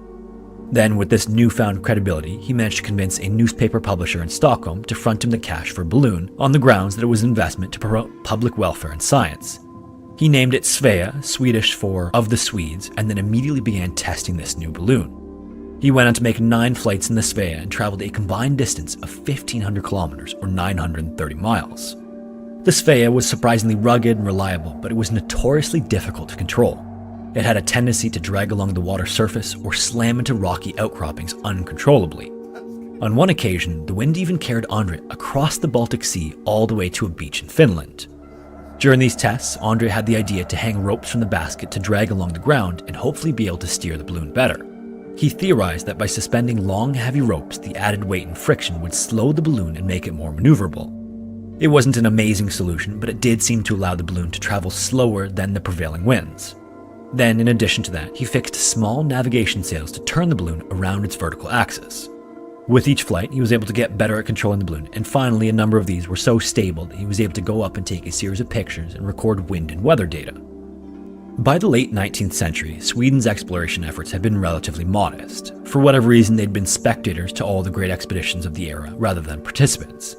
Then, with this newfound credibility, he managed to convince a newspaper publisher in Stockholm to front him the cash for a balloon on the grounds that it was an investment to promote public welfare and science. He named it Svea, Swedish for of the Swedes, and then immediately began testing this new balloon. He went on to make 9 flights in the Svea and traveled a combined distance of 1,500 kilometers or 930 miles. The Svea was surprisingly rugged and reliable, but it was notoriously difficult to control. It had a tendency to drag along the water surface or slam into rocky outcroppings uncontrollably. On one occasion, the wind even carried Andre across the Baltic Sea all the way to a beach in Finland. During these tests, Andre had the idea to hang ropes from the basket to drag along the ground and hopefully be able to steer the balloon better. He theorized that by suspending long, heavy ropes, the added weight and friction would slow the balloon and make it more maneuverable. It wasn't an amazing solution, but it did seem to allow the balloon to travel slower than the prevailing winds. Then, in addition to that, he fixed small navigation sails to turn the balloon around its vertical axis. With each flight, he was able to get better at controlling the balloon, and finally a number of these were so stable that he was able to go up and take a series of pictures and record wind and weather data. By the late 19th century, Sweden's exploration efforts had been relatively modest. For whatever reason, they'd been spectators to all the great expeditions of the era rather than participants.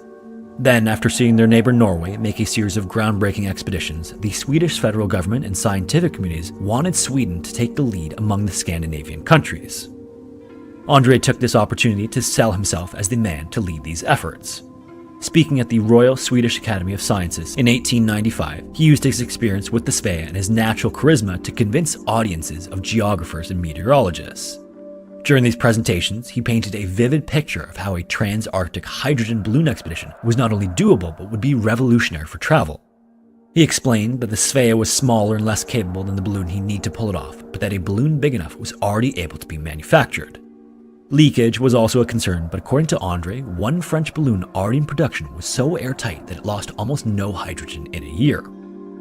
Then, after seeing their neighbor Norway make a series of groundbreaking expeditions, the Swedish federal government and scientific communities wanted Sweden to take the lead among the Scandinavian countries. Andre took this opportunity to sell himself as the man to lead these efforts. Speaking at the Royal Swedish Academy of Sciences in 1895, he used his experience with the Svea and his natural charisma to convince audiences of geographers and meteorologists. During these presentations, he painted a vivid picture of how a trans-Arctic hydrogen balloon expedition was not only doable but would be revolutionary for travel. He explained that the Svea was smaller and less capable than the balloon he'd need to pull it off, but that a balloon big enough was already able to be manufactured. Leakage was also a concern, but according to Andre, one French balloon already in production was so airtight that it lost almost no hydrogen in a year.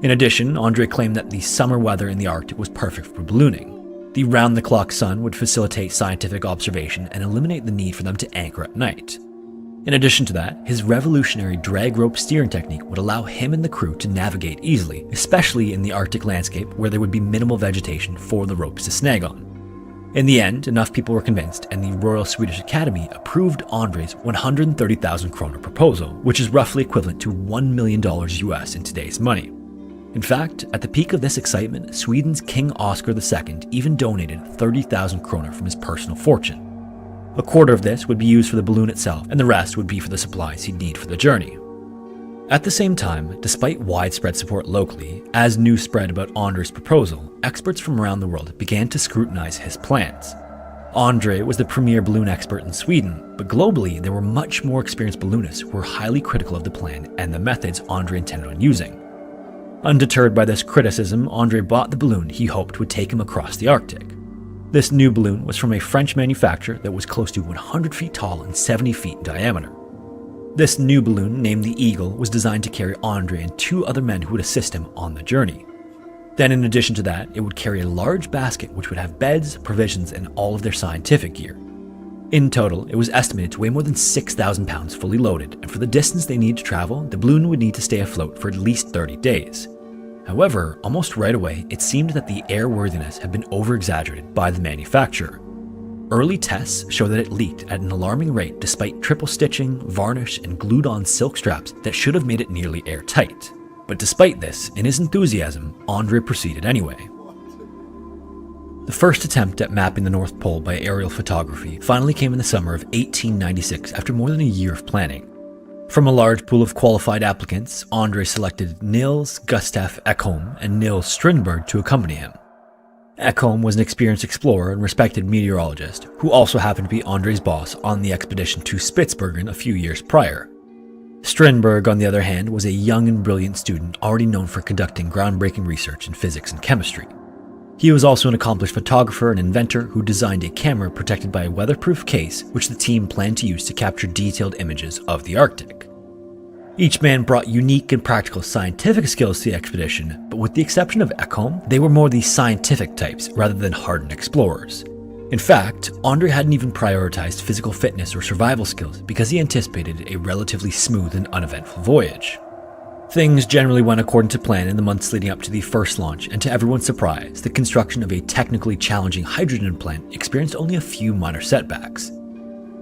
In addition, Andre claimed that the summer weather in the Arctic was perfect for ballooning. The round-the-clock sun would facilitate scientific observation and eliminate the need for them to anchor at night. In addition to that, his revolutionary drag rope steering technique would allow him and the crew to navigate easily, especially in the Arctic landscape where there would be minimal vegetation for the ropes to snag on. In the end, enough people were convinced, and the Royal Swedish Academy approved Andre's 130,000 kroner proposal, which is roughly equivalent to $1 million US in today's money. In fact, at the peak of this excitement, Sweden's King Oscar II even donated 30,000 kroner from his personal fortune. A quarter of this would be used for the balloon itself, and the rest would be for the supplies he'd need for the journey. At the same time, despite widespread support locally, as news spread about Andre's proposal, experts from around the world began to scrutinize his plans. Andre was the premier balloon expert in Sweden, but globally there were much more experienced balloonists who were highly critical of the plan and the methods Andre intended on using. Undeterred by this criticism, Andre bought the balloon he hoped would take him across the Arctic. This new balloon was from a French manufacturer that was close to 100 feet tall and 70 feet in diameter. This new balloon, named the Eagle, was designed to carry Andre and 2 other men who would assist him on the journey. Then, in addition to that, it would carry a large basket which would have beds, provisions, and all of their scientific gear. In total, it was estimated to weigh more than 6,000 pounds fully loaded, and for the distance they needed to travel, the balloon would need to stay afloat for at least 30 days. However, almost right away, it seemed that the airworthiness had been over-exaggerated by the manufacturer. Early tests show that it leaked at an alarming rate despite triple stitching, varnish, and glued-on silk straps that should have made it nearly airtight. But despite this, in his enthusiasm, Andre proceeded anyway. The first attempt at mapping the North Pole by aerial photography finally came in the summer of 1896 after more than a year of planning. From a large pool of qualified applicants, Andre selected Niels Gustaf Ekholm and Niels Strindberg to accompany him. Ekholm was an experienced explorer and respected meteorologist, who also happened to be Andre's boss on the expedition to Spitsbergen a few years prior. Strindberg, on the other hand, was a young and brilliant student already known for conducting groundbreaking research in physics and chemistry. He was also an accomplished photographer and inventor who designed a camera protected by a weatherproof case which the team planned to use to capture detailed images of the Arctic. Each man brought unique and practical scientific skills to the expedition, but with the exception of Ekholm, they were more the scientific types rather than hardened explorers. In fact, Andre hadn't even prioritized physical fitness or survival skills because he anticipated a relatively smooth and uneventful voyage. Things generally went according to plan in the months leading up to the first launch, and to everyone's surprise, the construction of a technically challenging hydrogen plant experienced only a few minor setbacks.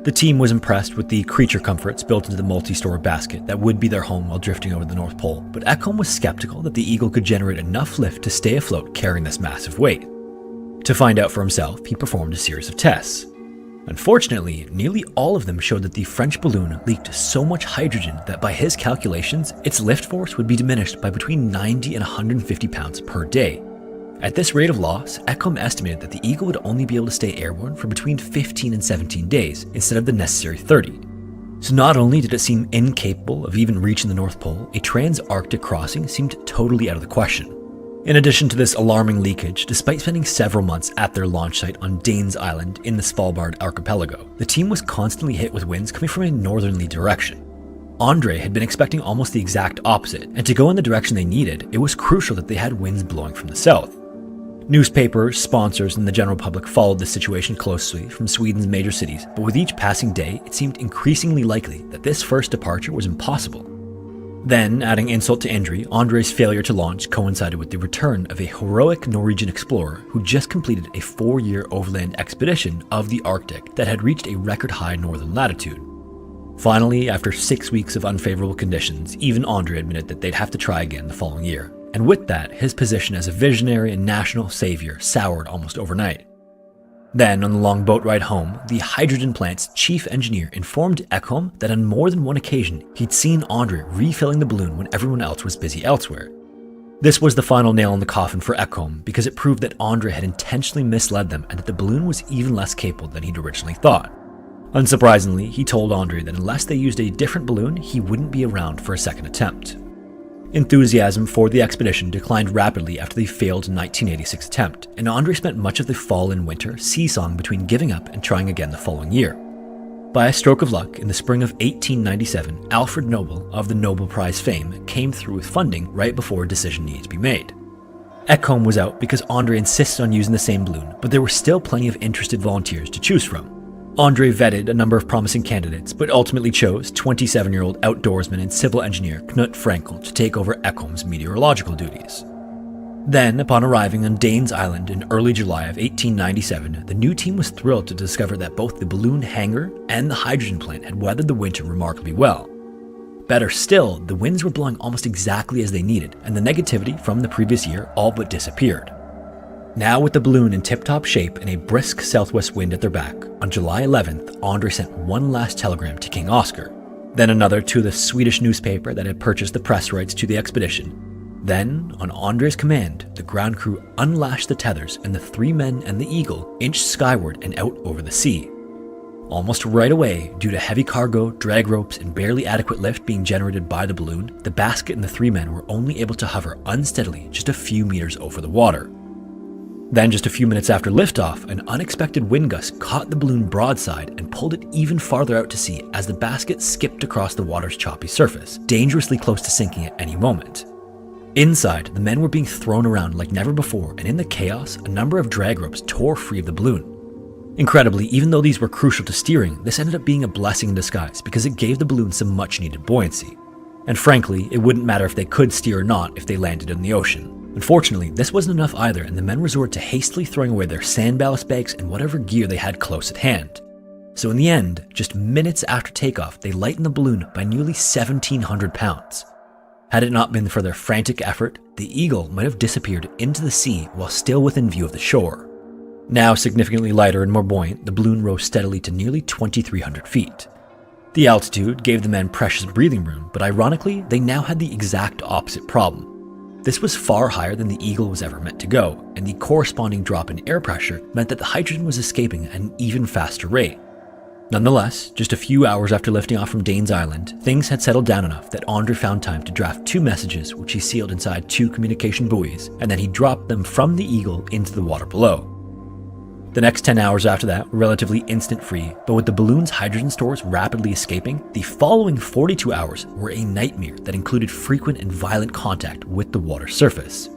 The team was impressed with the creature comforts built into the multi-store basket that would be their home while drifting over the North Pole, but Ekholm was skeptical that the Eagle could generate enough lift to stay afloat carrying this massive weight. To find out for himself, he performed a series of tests. Unfortunately, nearly all of them showed that the French balloon leaked so much hydrogen that by his calculations, its lift force would be diminished by between 90 and 150 pounds per day. At this rate of loss, Ekholm estimated that the Eagle would only be able to stay airborne for between 15 and 17 days instead of the necessary 30. So not only did it seem incapable of even reaching the North Pole, a trans-Arctic crossing seemed totally out of the question. In addition to this alarming leakage, despite spending several months at their launch site on Danes Island in the Svalbard archipelago, the team was constantly hit with winds coming from a northerly direction. Andre had been expecting almost the exact opposite, and to go in the direction they needed, it was crucial that they had winds blowing from the south. Newspapers, sponsors, and the general public followed this situation closely from Sweden's major cities, but with each passing day, it seemed increasingly likely that this first departure was impossible. Then, adding insult to injury, Andre's failure to launch coincided with the return of a heroic Norwegian explorer who just completed a 4-year overland expedition of the Arctic that had reached a record-high northern latitude. Finally, after 6 weeks of unfavorable conditions, even Andre admitted that they'd have to try again the following year. And with that, his position as a visionary and national savior soured almost overnight. Then, on the long boat ride home, the hydrogen plant's chief engineer informed Ekholm that on more than one occasion, he'd seen Andre refilling the balloon when everyone else was busy elsewhere. This was the final nail in the coffin for Ekholm because it proved that Andre had intentionally misled them and that the balloon was even less capable than he'd originally thought. Unsurprisingly, he told Andre that unless they used a different balloon, he wouldn't be around for a second attempt. Enthusiasm for the expedition declined rapidly after the failed 1986 attempt, and Andre spent much of the fall and winter seesawing between giving up and trying again the following year. By a stroke of luck, in the spring of 1897, Alfred Nobel of the Nobel Prize fame came through with funding right before a decision needed to be made. Ekholm was out because Andre insisted on using the same balloon, but there were still plenty of interested volunteers to choose from. Andre vetted a number of promising candidates, but ultimately chose 27-year-old outdoorsman and civil engineer Knut Frankel to take over Ekholm's meteorological duties. Then, upon arriving on Danes Island in early July of 1897, the new team was thrilled to discover that both the balloon hangar and the hydrogen plant had weathered the winter remarkably well. Better still, the winds were blowing almost exactly as they needed, and the negativity from the previous year all but disappeared. Now with the balloon in tip-top shape and a brisk southwest wind at their back, on July 11th, Andre sent one last telegram to King Oscar, then another to the Swedish newspaper that had purchased the press rights to the expedition. Then, on Andre's command, the ground crew unlashed the tethers and the 3 men and the Eagle inched skyward and out over the sea. Almost right away, due to heavy cargo, drag ropes, and barely adequate lift being generated by the balloon, the basket and the 3 men were only able to hover unsteadily just a few meters over the water. Then, just a few minutes after liftoff, an unexpected wind gust caught the balloon broadside and pulled it even farther out to sea as the basket skipped across the water's choppy surface, dangerously close to sinking at any moment. Inside, the men were being thrown around like never before, and in the chaos, a number of drag ropes tore free of the balloon. Incredibly, even though these were crucial to steering, this ended up being a blessing in disguise because it gave the balloon some much-needed buoyancy. And frankly, it wouldn't matter if they could steer or not if they landed in the ocean. Unfortunately, this wasn't enough either, and the men resorted to hastily throwing away their sand ballast bags and whatever gear they had close at hand. So in the end, just minutes after takeoff, they lightened the balloon by nearly 1,700 pounds. Had it not been for their frantic effort, the Eagle might have disappeared into the sea while still within view of the shore. Now significantly lighter and more buoyant, the balloon rose steadily to nearly 2,300 feet. The altitude gave the men precious breathing room, but ironically, they now had the exact opposite problem. This was far higher than the Eagle was ever meant to go, and the corresponding drop in air pressure meant that the hydrogen was escaping at an even faster rate. Nonetheless, just a few hours after lifting off from Danes Island, things had settled down enough that Andre found time to draft 2 messages which he sealed inside 2 communication buoys, and then he dropped them from the Eagle into the water below. The next 10 hours after that were relatively instant-free, but with the balloon's hydrogen stores rapidly escaping, the following 42 hours were a nightmare that included frequent and violent contact with the water surface.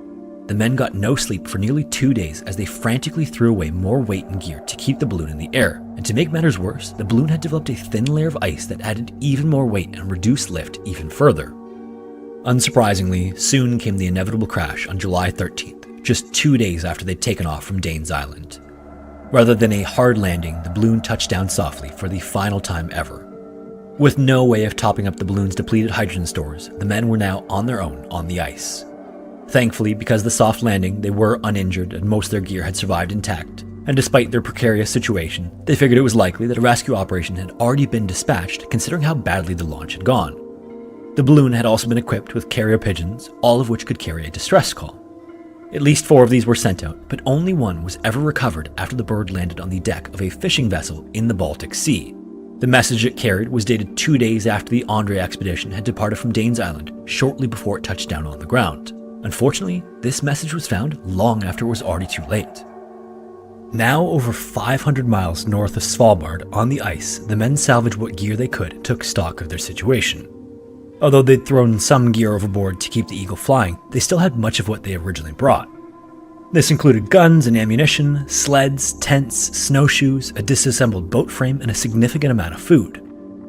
The men got no sleep for nearly 2 days as they frantically threw away more weight and gear to keep the balloon in the air, and to make matters worse, the balloon had developed a thin layer of ice that added even more weight and reduced lift even further. Unsurprisingly, soon came the inevitable crash on July 13th, just 2 days after they'd taken off from Danes Island. Rather than a hard landing, the balloon touched down softly for the final time ever. With no way of topping up the balloon's depleted hydrogen stores, the men were now on their own on the ice. Thankfully, because of the soft landing, they were uninjured and most of their gear had survived intact, and despite their precarious situation, they figured it was likely that a rescue operation had already been dispatched considering how badly the launch had gone. The balloon had also been equipped with carrier pigeons, all of which could carry a distress call. At least 4 of these were sent out, but only one was ever recovered after the bird landed on the deck of a fishing vessel in the Baltic Sea. The message it carried was dated 2 days after the Andre expedition had departed from Danes Island, shortly before it touched down on the ground. Unfortunately, this message was found long after it was already too late. Now over 500 miles north of Svalbard on the ice, the men salvaged what gear they could and took stock of their situation. Although they'd thrown some gear overboard to keep the Eagle flying, they still had much of what they originally brought. This included guns and ammunition, sleds, tents, snowshoes, a disassembled boat frame, and a significant amount of food.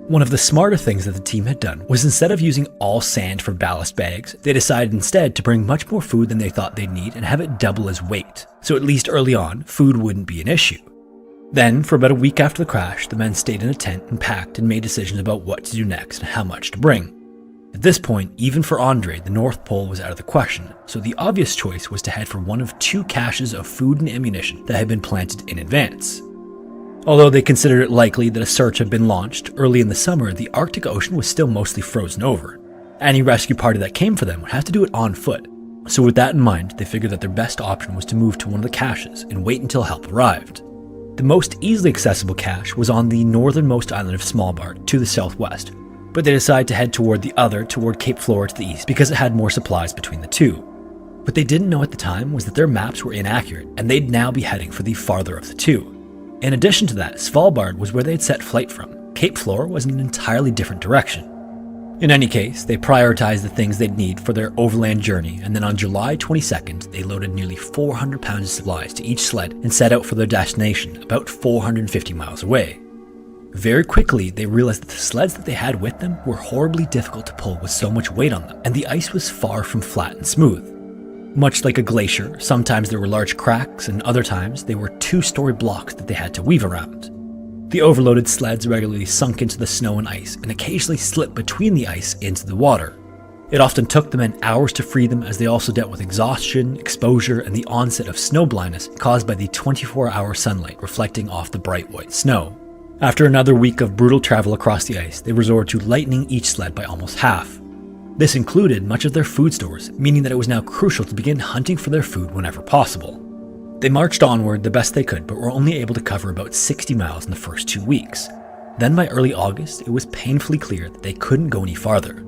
One of the smarter things that the team had done was instead of using all sand for ballast bags, they decided instead to bring much more food than they thought they'd need and have it double as weight, so at least early on, food wouldn't be an issue. Then, for about a week after the crash, the men stayed in a tent and packed and made decisions about what to do next and how much to bring. At this point, even for Andre, the North Pole was out of the question, so the obvious choice was to head for one of 2 caches of food and ammunition that had been planted in advance. Although they considered it likely that a search had been launched, early in the summer the Arctic Ocean was still mostly frozen over. Any rescue party that came for them would have to do it on foot, so with that in mind, they figured that their best option was to move to one of the caches and wait until help arrived. The most easily accessible cache was on the northernmost island of Svalbard to the southwest, but they decided to head toward the other toward Cape Flora to the east because it had more supplies between the two. What they didn't know at the time was that their maps were inaccurate and they'd now be heading for the farther of the two. In addition to that, Svalbard was where they had set flight from. Cape Flora was in an entirely different direction. In any case, they prioritized the things they'd need for their overland journey, and then on July 22nd, they loaded nearly 400 pounds of supplies to each sled and set out for their destination, about 450 miles away. Very quickly, they realized that the sleds that they had with them were horribly difficult to pull with so much weight on them, and the ice was far from flat and smooth. Much like a glacier, sometimes there were large cracks, and other times they were 2-story blocks that they had to weave around. The overloaded sleds regularly sunk into the snow and ice, and occasionally slipped between the ice into the water. It often took the men hours to free them, as they also dealt with exhaustion, exposure, and the onset of snow blindness caused by the 24-hour sunlight reflecting off the bright white snow. After another week of brutal travel across the ice, they resorted to lightening each sled by almost half. This included much of their food stores, meaning that it was now crucial to begin hunting for their food whenever possible. They marched onward the best they could, but were only able to cover about 60 miles in the first 2 weeks. Then by early August, it was painfully clear that they couldn't go any farther.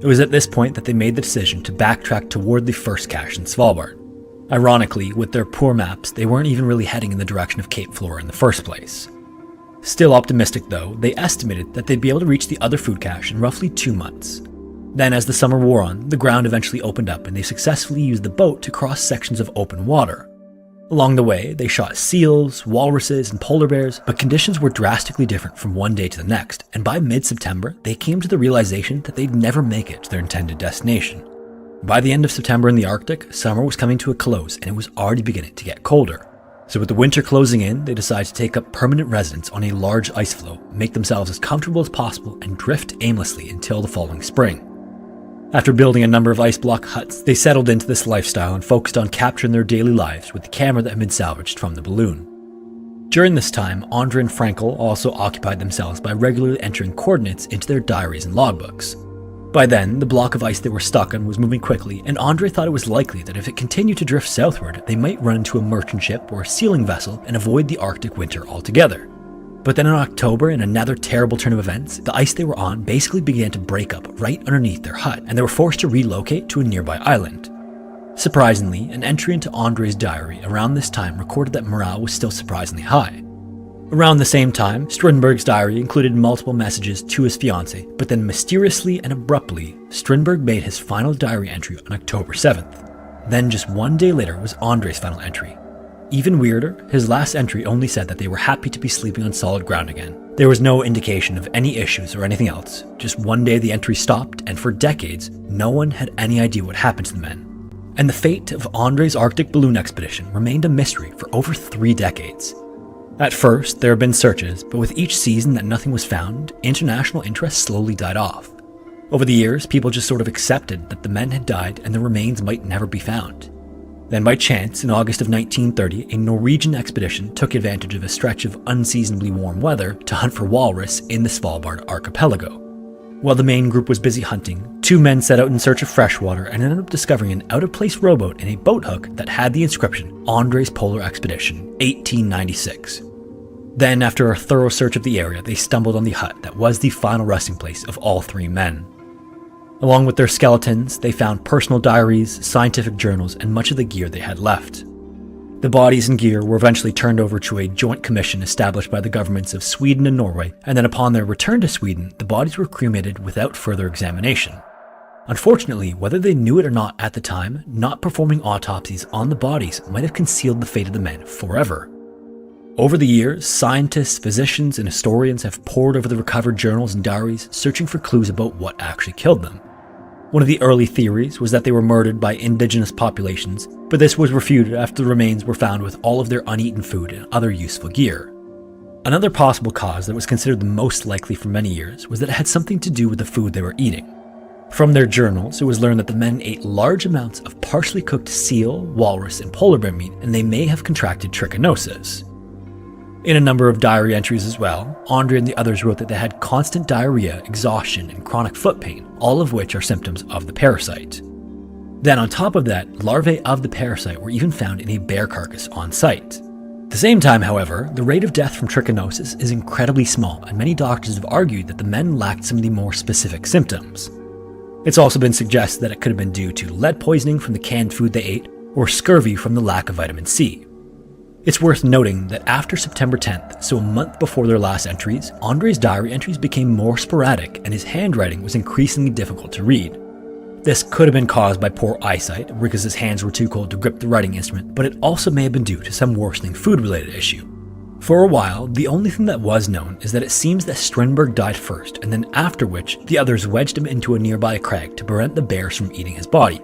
It was at this point that they made the decision to backtrack toward the first cache in Svalbard. Ironically, with their poor maps, they weren't even really heading in the direction of Cape Flora in the first place. Still optimistic though, they estimated that they'd be able to reach the other food cache in roughly 2 months. Then as the summer wore on, the ground eventually opened up and they successfully used the boat to cross sections of open water. Along the way, they shot seals, walruses, and polar bears, but conditions were drastically different from one day to the next, and by mid-September, they came to the realization that they'd never make it to their intended destination. By the end of September in the Arctic, summer was coming to a close and it was already beginning to get colder. So with the winter closing in, they decided to take up permanent residence on a large ice floe, make themselves as comfortable as possible, and drift aimlessly until the following spring. After building a number of ice block huts, they settled into this lifestyle and focused on capturing their daily lives with the camera that had been salvaged from the balloon. During this time, Andre and Frankel also occupied themselves by regularly entering coordinates into their diaries and logbooks. By then, the block of ice they were stuck on was moving quickly, and Andre thought it was likely that if it continued to drift southward, they might run into a merchant ship or a sealing vessel and avoid the Arctic winter altogether. But then in October, in another terrible turn of events, the ice they were on basically began to break up right underneath their hut, and they were forced to relocate to a nearby island. Surprisingly, an entry into Andre's diary around this time recorded that morale was still surprisingly high. Around the same time, Strindberg's diary included multiple messages to his fiancée, but then mysteriously and abruptly, Strindberg made his final diary entry on October 7th. Then just 1 day later was Andre's final entry. Even weirder, his last entry only said that they were happy to be sleeping on solid ground again. There was no indication of any issues or anything else. Just one day the entry stopped, and for decades, no one had any idea what happened to the men. And the fate of Andre's Arctic balloon expedition remained a mystery for over 3 decades. At first, there have been searches, but with each season that nothing was found, international interest slowly died off. Over the years, people just sort of accepted that the men had died and the remains might never be found. Then by chance, in August of 1930, a Norwegian expedition took advantage of a stretch of unseasonably warm weather to hunt for walrus in the Svalbard archipelago. While the main group was busy hunting, 2 men set out in search of fresh water and ended up discovering an out-of-place rowboat and a boat hook that had the inscription, Andre's Polar Expedition, 1896. Then, after a thorough search of the area, they stumbled on the hut that was the final resting place of all 3 men. Along with their skeletons, they found personal diaries, scientific journals, and much of the gear they had left. The bodies and gear were eventually turned over to a joint commission established by the governments of Sweden and Norway, and then upon their return to Sweden, the bodies were cremated without further examination. Unfortunately, whether they knew it or not at the time, not performing autopsies on the bodies might have concealed the fate of the men forever. Over the years, scientists, physicians, and historians have pored over the recovered journals and diaries, searching for clues about what actually killed them. One of the early theories was that they were murdered by indigenous populations, but this was refuted after the remains were found with all of their uneaten food and other useful gear. Another possible cause that was considered the most likely for many years was that it had something to do with the food they were eating. From their journals, it was learned that the men ate large amounts of partially cooked seal, walrus, and polar bear meat, and they may have contracted trichinosis. In a number of diary entries as well, Andre and the others wrote that they had constant diarrhea, exhaustion, and chronic foot pain, all of which are symptoms of the parasite. Then on top of that, larvae of the parasite were even found in a bear carcass on site. At the same time, however, the rate of death from trichinosis is incredibly small, and many doctors have argued that the men lacked some of the more specific symptoms. It's also been suggested that it could have been due to lead poisoning from the canned food they ate, or scurvy from the lack of vitamin C. It's worth noting that after September 10th, so a month before their last entries, Andre's diary entries became more sporadic and his handwriting was increasingly difficult to read. This could have been caused by poor eyesight, because his hands were too cold to grip the writing instrument, but it also may have been due to some worsening food-related issue. For a while, the only thing that was known is that it seems that Strindberg died first, and then after which, the others wedged him into a nearby crag to prevent the bears from eating his body.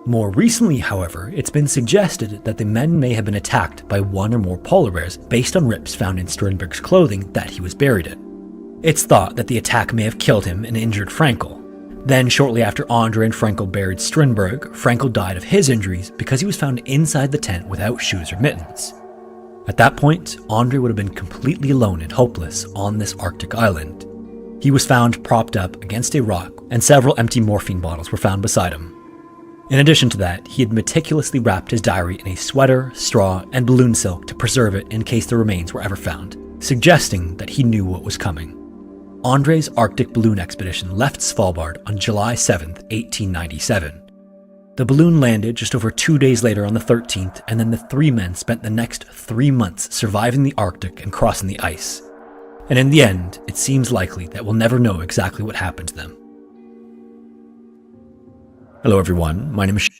More recently, however, it's been suggested that the men may have been attacked by one or more polar bears based on rips found in Strindberg's clothing that he was buried in. It's thought that the attack may have killed him and injured Frankel. Then, shortly after Andre and Frankel buried Strindberg, Frankel died of his injuries because he was found inside the tent without shoes or mittens. At that point, Andre would have been completely alone and hopeless on this Arctic island. He was found propped up against a rock, and several empty morphine bottles were found beside him. In addition to that, he had meticulously wrapped his diary in a sweater, straw, and balloon silk to preserve it in case the remains were ever found, suggesting that he knew what was coming. Andre's Arctic balloon expedition left Svalbard on July 7, 1897. The balloon landed just over 2 days later on the 13th, and then the three men spent the next 3 months surviving the Arctic and crossing the ice. And in the end, it seems likely that we'll never know exactly what happened to them. Hello everyone, my name is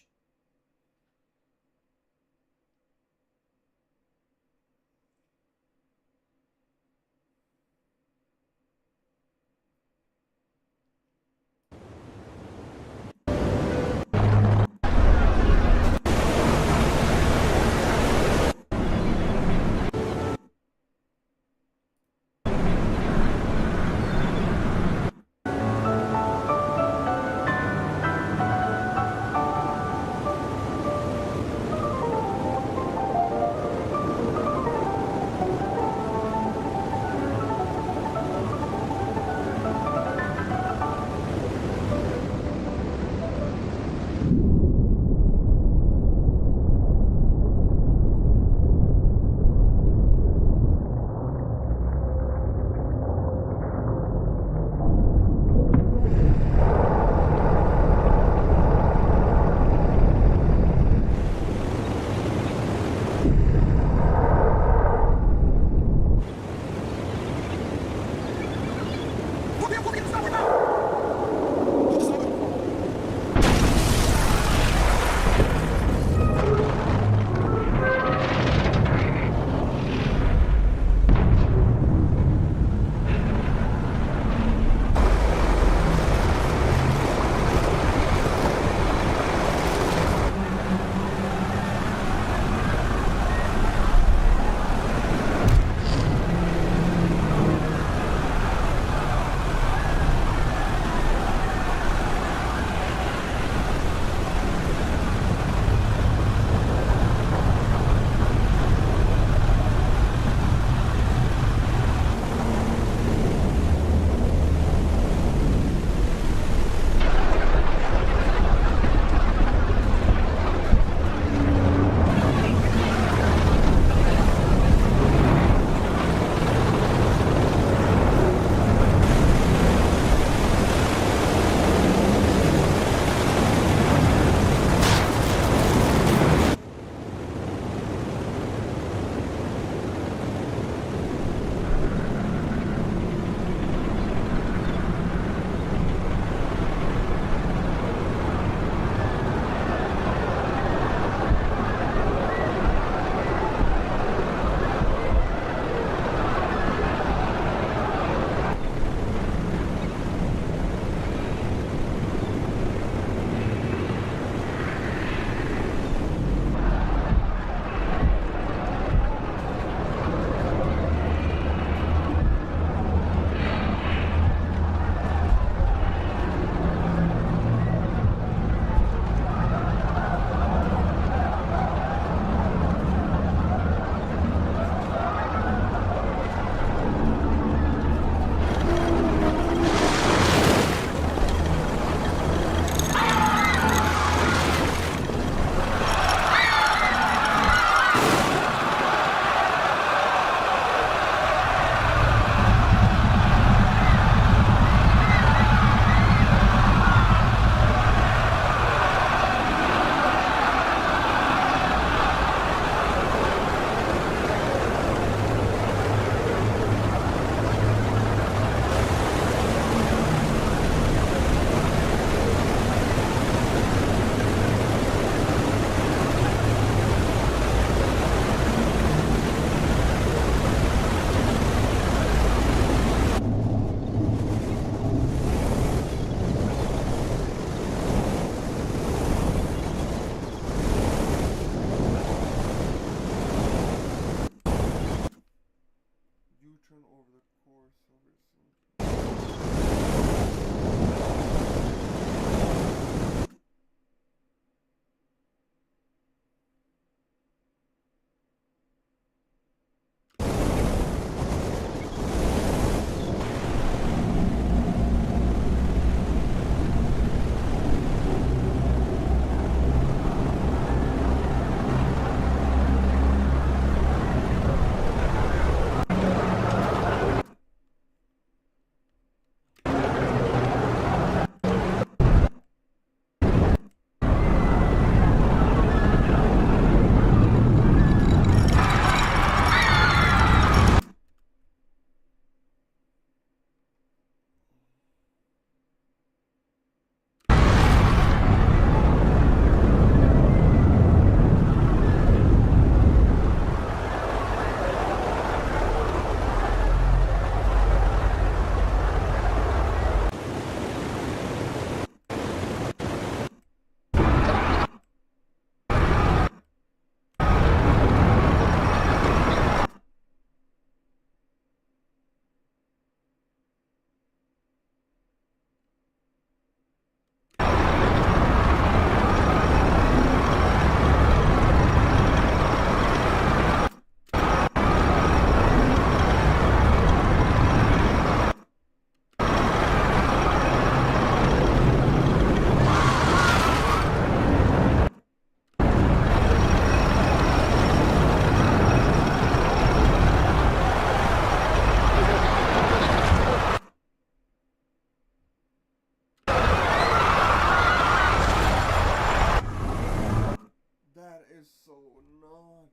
not.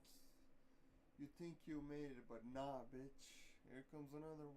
You think you made it, but nah, bitch. Here comes another one.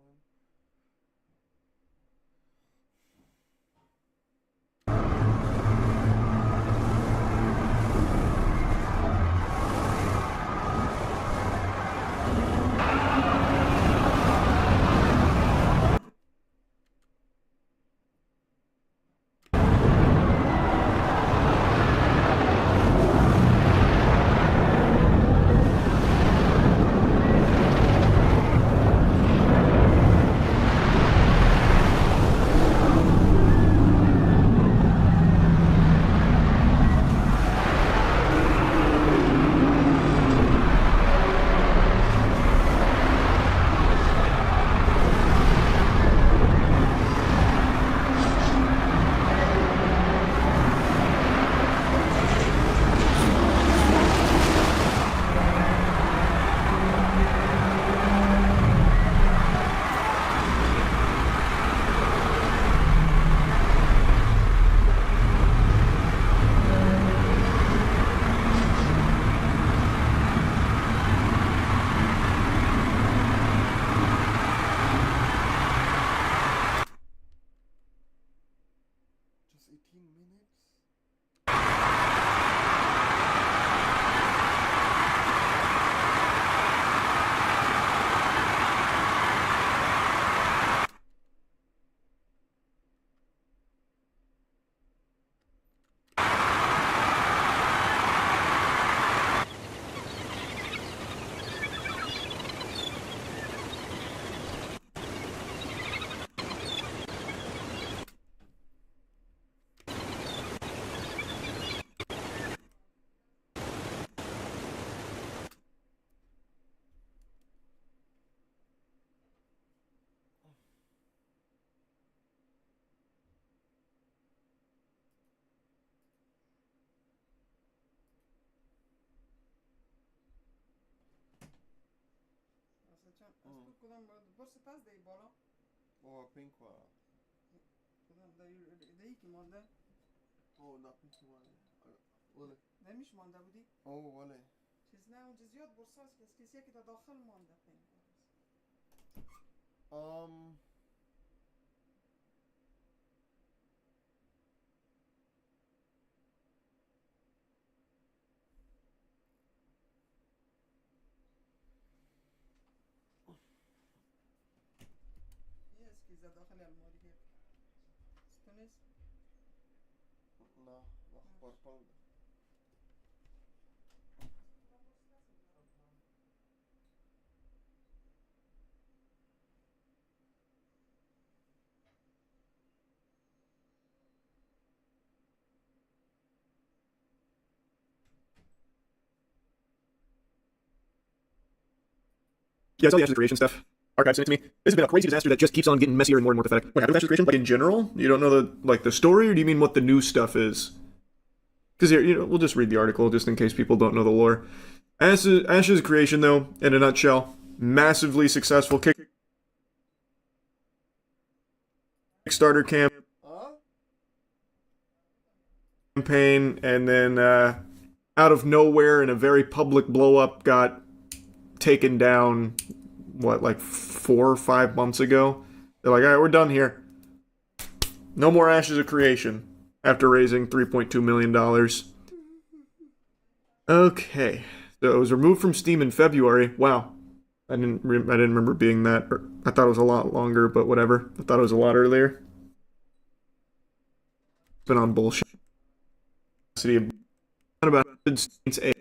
Just 18 minutes? Forse pas dei bolo? Oh, pink one. De iyi ki monda. Oh, da pink one. وله. نمیش مانده بودی؟ اوه وله. چیز نه اونجا زیاد برساز که کسی که تا داخل مانده پین. یه اسکیزه داخل الماری که ستونست؟ نه پرپل. Yeah, I saw the Ashes of Creation stuff. Archive sent it to me. This has been a crazy disaster that just keeps on getting messier and more pathetic. What happened with Ashes of Creation? Like in general? You don't know the story, or do you mean what the new stuff is? Because here, we'll just read the article just in case people don't know the lore. Ashes of Creation, though, in a nutshell, massively successful Kickstarter campaign, and then out of nowhere, in a very public blow-up, got taken down, like 4 or 5 months ago. They're like, all right, we're done here. No more Ashes of Creation after raising $3.2 million. Okay, so it was removed from Steam in February. Wow, I didn't remember it being that. I thought it was a lot longer, but whatever. I thought it was a lot earlier. It's been on bullshit. About Saints 8.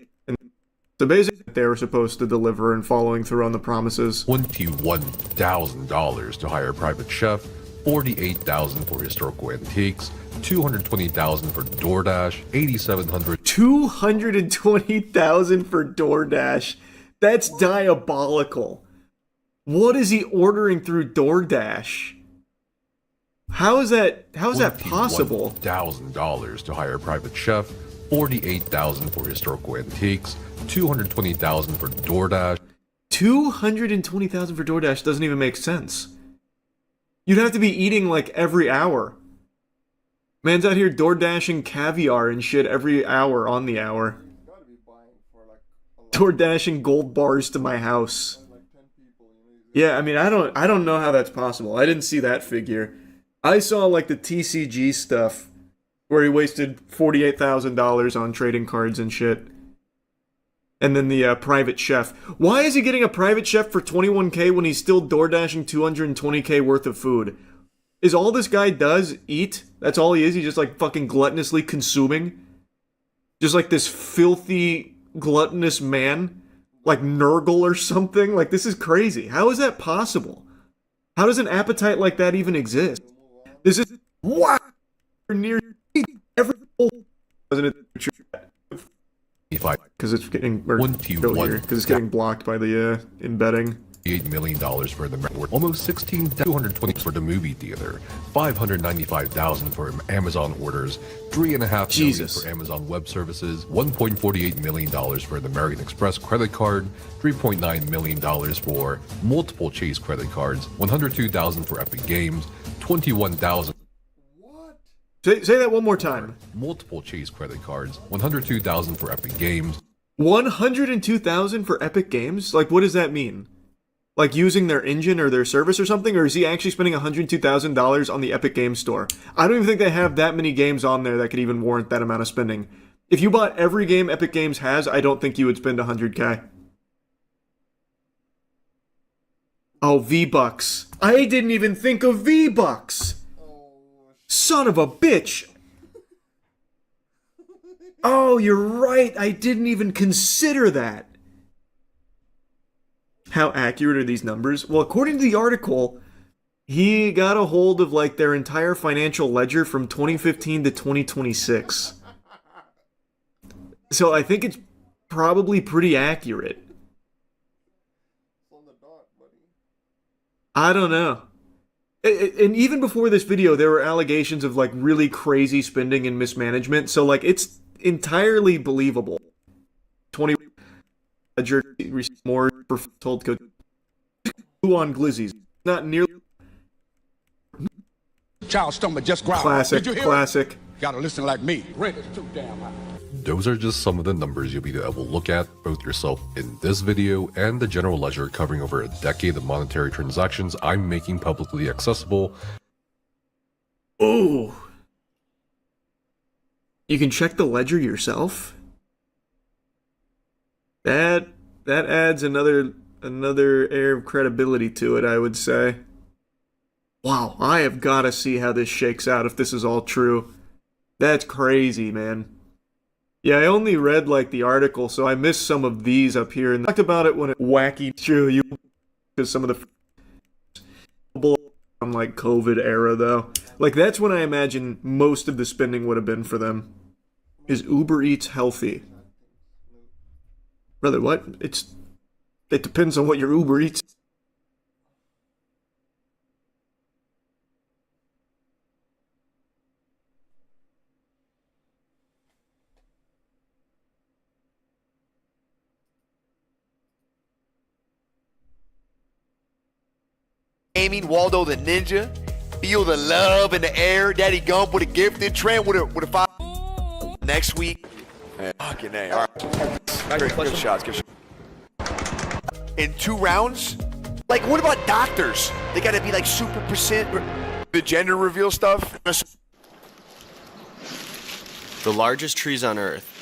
So basically, they were supposed to deliver and following through on the promises. $21,000 to hire a private chef, $48,000 for historical antiques, $220,000 for DoorDash, $8,700. $220,000 for DoorDash. That's diabolical. What is he ordering through DoorDash? How is that possible? $1,000 to hire a private chef, $48,000 for historical antiques, $220,000 for DoorDash. $220,000 for DoorDash doesn't even make sense. You'd have to be eating like every hour. Man's out here DoorDashing caviar and shit every hour on the hour. You gotta be buying for like DoorDashing gold bars to my house. Yeah, I mean, I don't know how that's possible. I didn't see that figure. I saw like the TCG stuff where he wasted $48,000 on trading cards and shit. And then the private chef. Why is he getting a private chef for $21K when he's still DoorDashing $220K worth of food? Is all this guy does eat? That's all he is? He's just like fucking gluttonously consuming? Just like this filthy, gluttonous man? Like Nurgle or something? Like, this is crazy. How is that possible? How does an appetite like that even exist? This is... Wow! Near every... Wasn't it true? Because it's getting because it's getting blocked by the embedding. $8 million for the almost $16,220 for the movie theater, $595,000 for Amazon orders, $3.5 million for Amazon Web Services, $1.48 million for the American Express credit card, $3.9 million for multiple Chase credit cards, $102,000 for Epic Games, $21,000. Say that one more time. Multiple Chase credit cards, $102,000 for Epic Games. $102,000 for Epic Games? Like, what does that mean? Like using their engine or their service or something? Or is he actually spending $102,000 on the Epic Games Store? I don't even think they have that many games on there that could even warrant that amount of spending. If you bought every game Epic Games has, I don't think you would spend $100K. Oh, V-Bucks. I didn't even think of V-Bucks. Son of a bitch! Oh, you're right. I didn't even consider that. How accurate are these numbers? Well, according to the article, he got a hold of like their entire financial ledger from 2015 to 2026. So I think it's probably pretty accurate. I don't know. And even before this video, there were allegations of like really crazy spending and mismanagement. So like it's entirely believable. 20 ledger more for told coach on glizzies. Not nearly. Child stomach just growled. Classic. Did you hear Classic. it? Gotta listen like me. Rent is too damn high. Those are just some of the numbers you'll be able to look at both yourself in this video and the general ledger covering over a decade of monetary transactions I'm making publicly accessible. Oh. You can check the ledger yourself? That adds another air of credibility to it, I would say. Wow, I have got to see how this shakes out if this is all true. That's crazy, man. Yeah, I only read like the article, so I missed some of these up here, and I talked about it when it wacky true you because some of the on like COVID era though. Like that's when I imagine most of the spending would have been for them. Is Uber Eats healthy? Brother, what? It depends on what your Uber Eats. Gaming, Waldo the Ninja, feel the love in the air. Daddy Gump with a gifted, Trent with a 5 next week. Fucking A. All right. Good shots. Good shots. In 2 rounds? Like, what about doctors? They gotta be like super percent. The gender reveal stuff. The largest trees on Earth